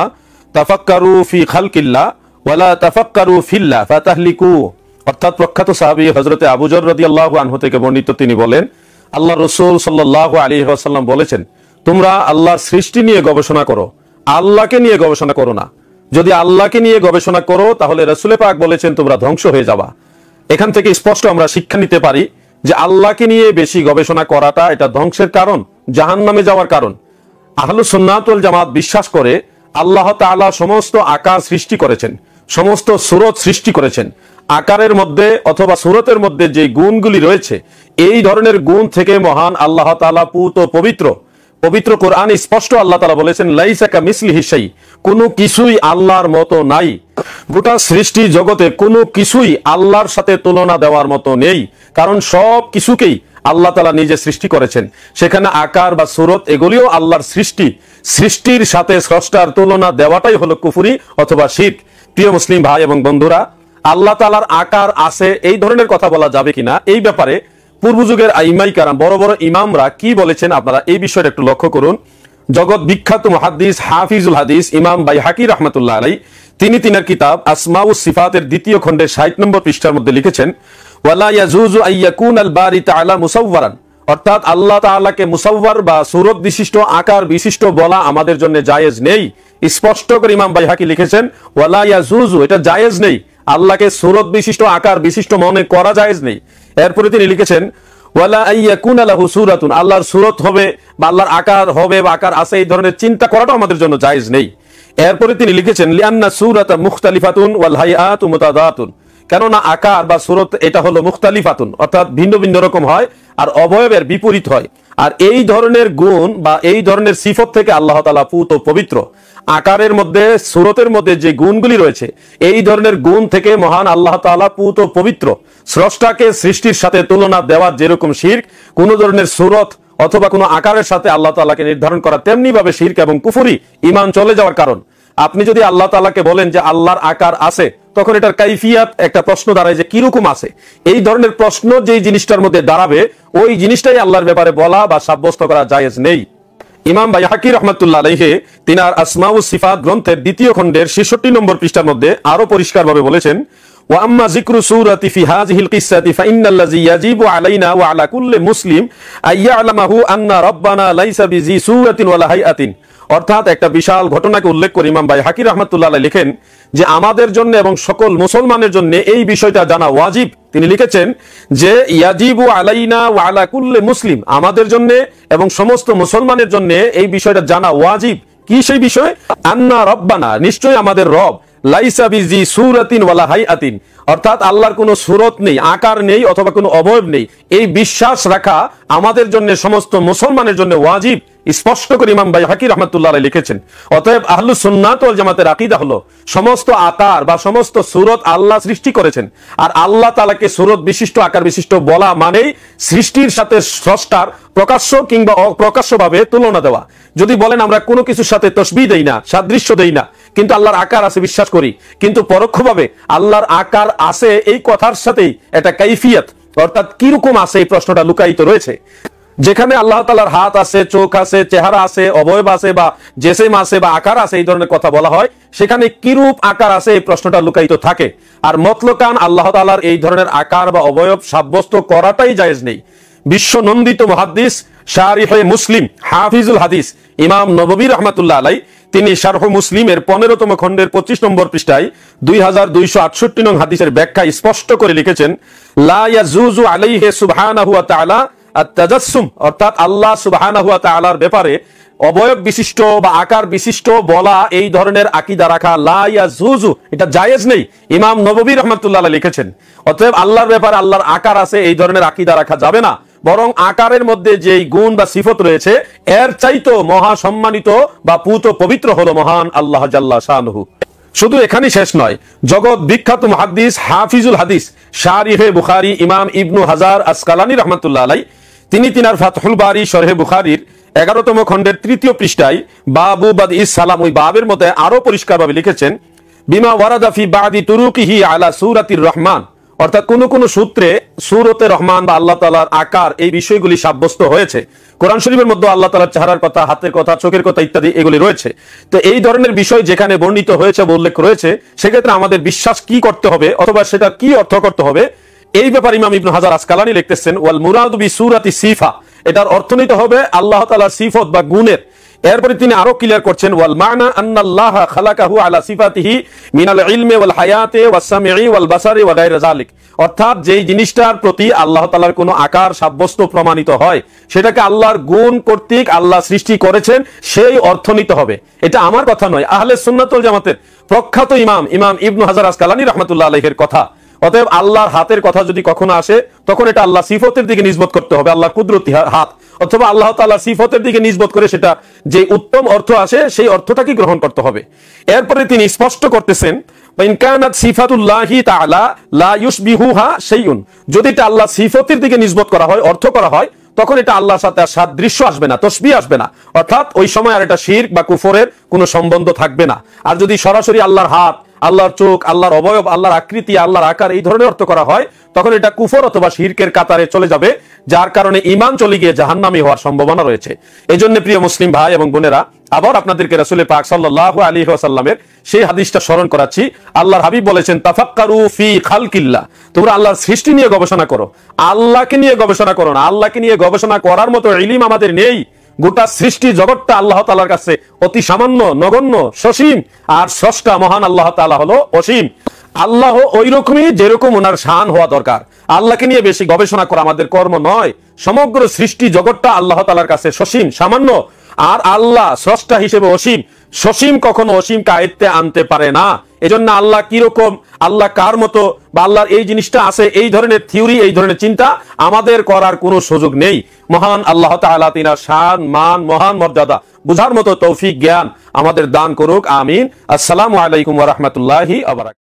تفكروا في خلق الله ولا تفكروا في الله فتهلكوا। অর্থাৎ প্রখ্যাত সাহাবী হযরতে আবু যর রাদিয়াল্লাহু আনহু থেকে বর্ণিত, তিনি বলেন আল্লাহ রাসূল সাল্লাল্লাহু আলাইহি ওয়াসাল্লাম বলেছেন, তোমরা আল্লাহর সৃষ্টি নিয়ে গবেষণা করো, আল্লাহকে নিয়ে গবেষণা করো না, যদি আল্লাহকে নিয়ে গবেষণা করো তাহলে রাসূল পাক বলেছেন তোমরা ধ্বংস হয়ে যাবা। এখান থেকে স্পষ্ট আমরা শিক্ষা নিতে পারি যে আল্লাহকে নিয়ে বেশি গবেষণা করাটা এটা ধ্বংসের কারণ, জাহান্নামে যাওয়ার কারণ। আহলুস সুন্নাত ওয়াল জামাত বিশ্বাস করে আল্লাহ তাআলা সমস্ত আকার সৃষ্টি করেছেন, সমস্ত সূরত সৃষ্টি করেছেন। আকারের মধ্যে অথবা সূরতের মধ্যে যে গুণগুলি রয়েছে এই ধরনের গুণ থেকে মহান আল্লাহ তাআলা পুত ও পবিত্র। পবিত্র কোরআনে স্পষ্ট আল্লাহ তাআলা বলেছেন লাইসা কামিসলিহি শাই, কোনো কিছুই আল্লাহর মতো নাই। গোটা সৃষ্টি জগতে কোনো কিছুই আল্লাহর সাথে তুলনা দেওয়ার মতো নেই, কারণ সব কিছুকেই আল্লাহ তাআলা নিজে সৃষ্টি করেছেন। সেখানে আকার বা সূরত এগুলিও আল্লাহর সৃষ্টি। সৃষ্টির সাথে স্রষ্টার তুলনা দেওয়াটাই হলো কুফরি অথবা শিরক। প্রিয় মুসলিম ভাই এবং বন্ধুরা, আল্লাহ তাআলার আকার আছে এই ধরনের কথা বলা যাবে কিনা এই ব্যাপারে পূর্ব যুগের আইমাই কারাম, বড় বড় ইমামরা কি বলেছেন আপনারা এই বিষয়টা একটু লক্ষ্য করুন। জগৎ বিখ্যাত মুহাদ্দিস হাফিজুল হাদিস ইমাম বাইহাকি রাহমাতুল্লাহ আলাইহি তিনি তিনার কিতাব আসমাউস সিফাতের 2য় খণ্ডের 60 নম্বর পৃষ্ঠার মধ্যে লিখেছেন ওয়ালা ইয়াজুজু আইয়াকুনাল বারি তাআলা মুসাওয়ারান, অর্থাৎ আল্লাহ তাআলাকে মুসাওয়ার বা সূরত বিশিষ্ট আকার বিশিষ্ট বলা আমাদের জন্য জায়েজ নেই। স্পষ্ট করে ইমাম বাইহাকি লিখেছেন ওয়ালা ইয়াজুজু, এটা জায়েজ নেই, আল্লাহকে সূরত বিশিষ্ট আকার বিশিষ্ট মনে করা জায়েজ নেই। এরপরে তিনি লিখেছেন ওয়ালা আইয়াকুনা লাহু সূরাতুন, আল্লাহর সূরত হবে বা আল্লাহর আকার হবে বা আকার আছে এই ধরনের চিন্তা করাটাও আমাদের জন্য জায়েজ নেই। এরপরে তিনি লিখেছেন লিআন্না সূরাতা মুখতালিফাতুন ওয়াল হাইআতু মুতাদাতুন, কেননা আকার বা সূরত এটা হলো মুখতালিফাতুন, অর্থাৎ ভিন্ন ভিন্ন রকম হয় আর অবয়বের বিপরীত হয়। আর এই ধরনের গুণ বা এই ধরনের সিফত থেকে আল্লাহ তাআলা পুত ও পবিত্র। আকারের মধ্যে সূরতের মধ্যে যে গুণগুলি রয়েছে এই ধরনের গুণ থেকে মহান আল্লাহ তাআলা পুত ও পবিত্র। স্রষ্টাকে সৃষ্টির সাথে তুলনা দেওয়া যেরকম শিরক, কোন ধরনের সূরত অথবা কোনো আকারের সাথে আল্লাহ তাআলাকে নির্ধারণ করা তেমনি ভাবে শিরক এবং কুফরি, ঈমান চলে যাওয়ার কারণ। আপনি যদি আল্লাহ তাআলাকে বলেন যে আল্লাহর আকার আছে, তখন এটার কাইফিয়াত একটা প্রশ্ন দাঁড়ায় যে কিরকম আছে। এই ধরনের প্রশ্ন যেই জিনিসটার মধ্যে দাঁড়াবে ওই জিনিসটাই আল্লাহর ব্যাপারে বলা বা সাব্যস্ত করা জায়েজ নেই। ইমাম বাইহাকি রাহমাতুল্লাহ আলাইহি তিনার আসমাউস সিফাত গ্রন্থের 2য় খণ্ডের 66 নম্বর পৃষ্ঠার মধ্যে আরো পরিষ্কারভাবে বলেছেন ওয়া আম্মা যিকরু সূরাতি ফি হাযিহিল কিসসাতি ফাইন্নাল্লাযী ইয়াজিবু আলাইনা ওয়া আলা কুল্লি মুসলিম আইয়ালামাহু আন্না রাব্বানা লাইসা বিজি সূরাতিন ওয়ালা হাইআতিন, অর্থাৎ একটা বিশাল ঘটনাকে উল্লেখ করে ইমাম বাইহাকি রাহমাতুল্লাহ আলাইহি লিখেন যে আমাদের জন্য এবং সকল মুসলমানের জন্য এই বিষয়টা জানা ওয়াজিব। তিনি লিখেছেন যে ইয়াজিবু আলাইনা ওয়া আলা কুল্লি মুসলিম, আমাদের জন্য এবং সমস্ত মুসলমানের জন্য এই বিষয়টা জানা ওয়াজিব। কি সেই বিষয়? আন্না রাব্বানা, নিশ্চয়ই আমাদের রব, লাইসা বিজি সূরাতিন ওয়ালা হাইআতিন, অর্থাৎ আল্লাহর কোনো সূরত নেই, আকার নেই অথবা কোনো অবয়ব নেই। এই বিশ্বাস রাখা আমাদের জন্য সমস্ত মুসলমানের জন্য ওয়াজিব। স্পষ্ট করে ইমাম বাইহাকি রাহমাতুল্লাহ আলাইহি লিখেছেন। অতএব আহলুস সুন্নাত ওয়াল জামাতের আকীদা হলো সমস্ত আকার বা সমস্ত সূরত আল্লাহ সৃষ্টি করেছেন, আর আল্লাহ তাআলাকে সূরত বিশিষ্ট আকার বিশিষ্ট বলা মানেই সৃষ্টির সাথে স্রষ্টার প্রকাশ্য কিংবা অপ্রকাশ্যভাবে তুলনা দেওয়া। যদি বলেন আমরা কোনো কিছুর সাথে তশবিহ দেই না, সাদৃশ্য দেই না, কিন্তু আল্লাহর আকার আছে বিশ্বাস করি, কিন্তু পরোক্ষভাবে আল্লাহর আকার আছে এই কথার সাথেই এটা কাইফিয়াত অর্থাৎ কিরকম আছে এই প্রশ্নটা লুকায়িত রয়েছে। যেখানে আল্লাহ তাআলার হাত আছে, চোখ আছে, চেহারা আছে, অবয়ব আছে বা জেসেম আছে বা আকার আছে এই ধরনের কথা বলা হয়, সেখানে কিরূপ আকার আছে এই প্রশ্নটা লুকায়িত থাকে। আর মতলকান আল্লাহ তাআলার এই ধরনের আকার বা অবয়ব সাব্যস্ত করাটাই জায়েজ নেই। বিশ্ব নন্দিত মুহাদ্দিস শারিহে মুসলিম হাফিজুল হাদিস ইমাম নববী রাহমাতুল্লাহ আলাইহি তিনি শারহ মুসলিমের 15তম খণ্ডের 25 নম্বর পৃষ্ঠায় 2268 নং হাদিসের ব্যাখ্যা স্পষ্ট করে লিখেছেন লা ইয়াজুজু আলাইহি সুবহানাহু ওয়া তাআলা আত-তাজাসসুম, অর্থাৎ আল্লাহ সুবহানাহু ওয়া তাআলার ব্যাপারে অবয়ব বিশিষ্ট বা আকার বিশিষ্ট বলা এই ধরনের আকীদা রাখা লা ইয়াজুজু, এটা জায়েজ নেই। ইমাম নববী রাহমাতুল্লাহ আলাইহি লিখেছেন অতএব আল্লাহর ব্যাপারে আল্লাহর আকার আছে এই ধরনের আকীদা রাখা যাবে না, বরং আকারের মধ্যে যেই গুণ বা সিফত রয়েছে এর চাইতো মহা সম্মানিত বা পুত পবিত্র হলো মহান আল্লাহ জাল্লা শানুহু। শুধু এখানেই শেষ নয়, জগৎ বিখ্যাত মুহাদ্দিস হাফিজুল হাদিস শারিহে বুখারী ইমাম ইবনু হাজার আসকালানী রাহমাতুল্লাহ আলাইহি তিনি তিনার ফাতহুল বারী শরহে বুখারীর 11তম খণ্ডের 3য় পৃষ্ঠায় বাবু বাদইস সালাম ওই বাবের মধ্যে আরো পরিষ্কারভাবে লিখেছেন বিমা ওয়ারাদা ফি বাদি তুরুকিহি আলা সূরাতির রহমান, অর্থাৎ কোন কোন সূত্রে সূরতে রহমান বা আল্লাহ তাআলার আকার এই বিষয়গুলি সাব্যস্ত হয়েছে। কোরআন শরীফের মধ্যে আল্লাহ তাআলার চেহারার কথা, হাতের কথা, চোখের কথা ইত্যাদি এগুলি রয়েছে। তো এই ধরনের বিষয় যেখানে বর্ণিত হয়েছে বা উল্লেখ রয়েছে সেক্ষেত্রে আমাদের বিশ্বাস কি করতে হবে অথবা সেটা কি অর্থ করতে হবে এই ব্যাপারে ইমাম ইবনু হাজার আসকালানী লিখতেছেন ওয়াল মুরাদু বি সূরাতি সিফা, এটার অর্থ নিতে হবে আল্লাহ তাআলার সিফত বা গুণের এরপরে তিনি আরো ক্লিয়ার করছেন, ওয়াল মা'না আন্নাল্লাহ খালাকাহু আলা সিফাতিহি মিনাল ইলমি ওয়াল হায়াতি ওয়াস সামঈ ওয়াল বাসারি ওয়া গায়রি যালিক। অর্থাৎ যেই জিনিসটার প্রতি আল্লাহ তাআলার কোনো আকার সাব্যস্ত প্রমাণিত হয় সেটাকে আল্লাহর গুণ কর্তৃক আল্লাহ সৃষ্টি করেছেন সেই অর্থ নিতে হবে। এটা আমার কথা নয়, আহলে সুন্নাত ওয়াল জামাতের প্রখ্যাত ইমাম ইবনু হাজার আসকালানী রাহমাতুল্লাহ আলাইহির কথা। অতএব আল্লাহর হাতের কথা যদি কখনো আসে তখন এটা আল্লাহ সিফতের দিকে নিসবত করতে হবে, আল্লাহর কুদরতি হাত, অথবা আল্লাহ তাআলার সিফতের দিকে নিসবত করে সেটা যে উত্তম অর্থ আসে সেই অর্থটাকে গ্রহণ করতে হবে। এরপরে তিনি স্পষ্ট করতেছেন, ইন কানাত সিফাতুল্লাহি তাআলা লা ইউশবিহুহা শাইউন, যদি এটা আল্লাহ সিফতের দিকে নিসবত করা হয়, অর্থ করা হয়, তখন এটা আল্লাহর সাথে আর সাদৃশ্য আসবে না, তসবিহ আসবে না, অর্থাৎ ওই সময় আর এটা শিরক বা কুফরের কোনো সম্বন্ধ থাকবে না। আর যদি সরাসরি আল্লাহর হাত, আল্লাহর চোখ, আল্লাহর অবয়ব, আল্লাহর আকৃতি, আল্লাহর আকার এই ধরনের অর্থ করা হয় তখন এটা কুফর অথবা শিরকের কাতারে চলে যাবে, যার কারণে ঈমান চলে গিয়ে জাহান্নামী হওয়ার সম্ভাবনা রয়েছে। এজন্য প্রিয় মুসলিম ভাই এবং বোনেরা, আবার আপনাদেরকে রাসূল পাক সাল্লাল্লাহু আলাইহি ওয়াসাল্লামের সেই হাদিসটা স্মরণ করাচ্ছি। আল্লাহর হাবিব বলেছেন, তাফাক্কারু ফি খালকিল্লাহ, তোমরা আল্লাহর সৃষ্টি নিয়ে গবেষণা করো, আল্লাহকে নিয়ে গবেষণা করো না। আল্লাহকে নিয়ে গবেষণা করার মতো ইলম আমাদের নেই। গোটা সৃষ্টি জগৎটা আল্লাহ তাআলার কাছে অতি সামান্য, নগণ্য, সসীম, আর স্রষ্টা মহান আল্লাহ তাআলা হলো অসীম। আল্লাহ ওই রকমই যেরকম ওনার শান হওয়া দরকার। আল্লাহকে নিয়ে বেশি গবেষণা করা আমাদের কর্ম নয়। সমগ্র সৃষ্টি জগৎটা আল্লাহ তাআলার কাছে সসীম, সামান্য, আর আল্লাহ স্রষ্টা হিসেবে অসীম। সসীম কখনো অসীমকে আয়ত্তে আনতে পারে না। এজন্য আল্লাহ কিরকম, আল্লাহ কার মতো, বা আল্লাহর এই জিনিসটা আছে, এই ধরনের থিওরি, এই ধরনের চিন্তা আমাদের করার কোনো সুযোগ নেই। মহান আল্লাহ তাআলা তিনার শান, মান, মহান মর্যাদা বুঝার মতো তৌফিক, জ্ঞান আমাদের দান করুক, আমিন। আসসালামু আলাইকুম ওয়া রাহমাতুল্লাহি ওয়া বারাকাতুহু।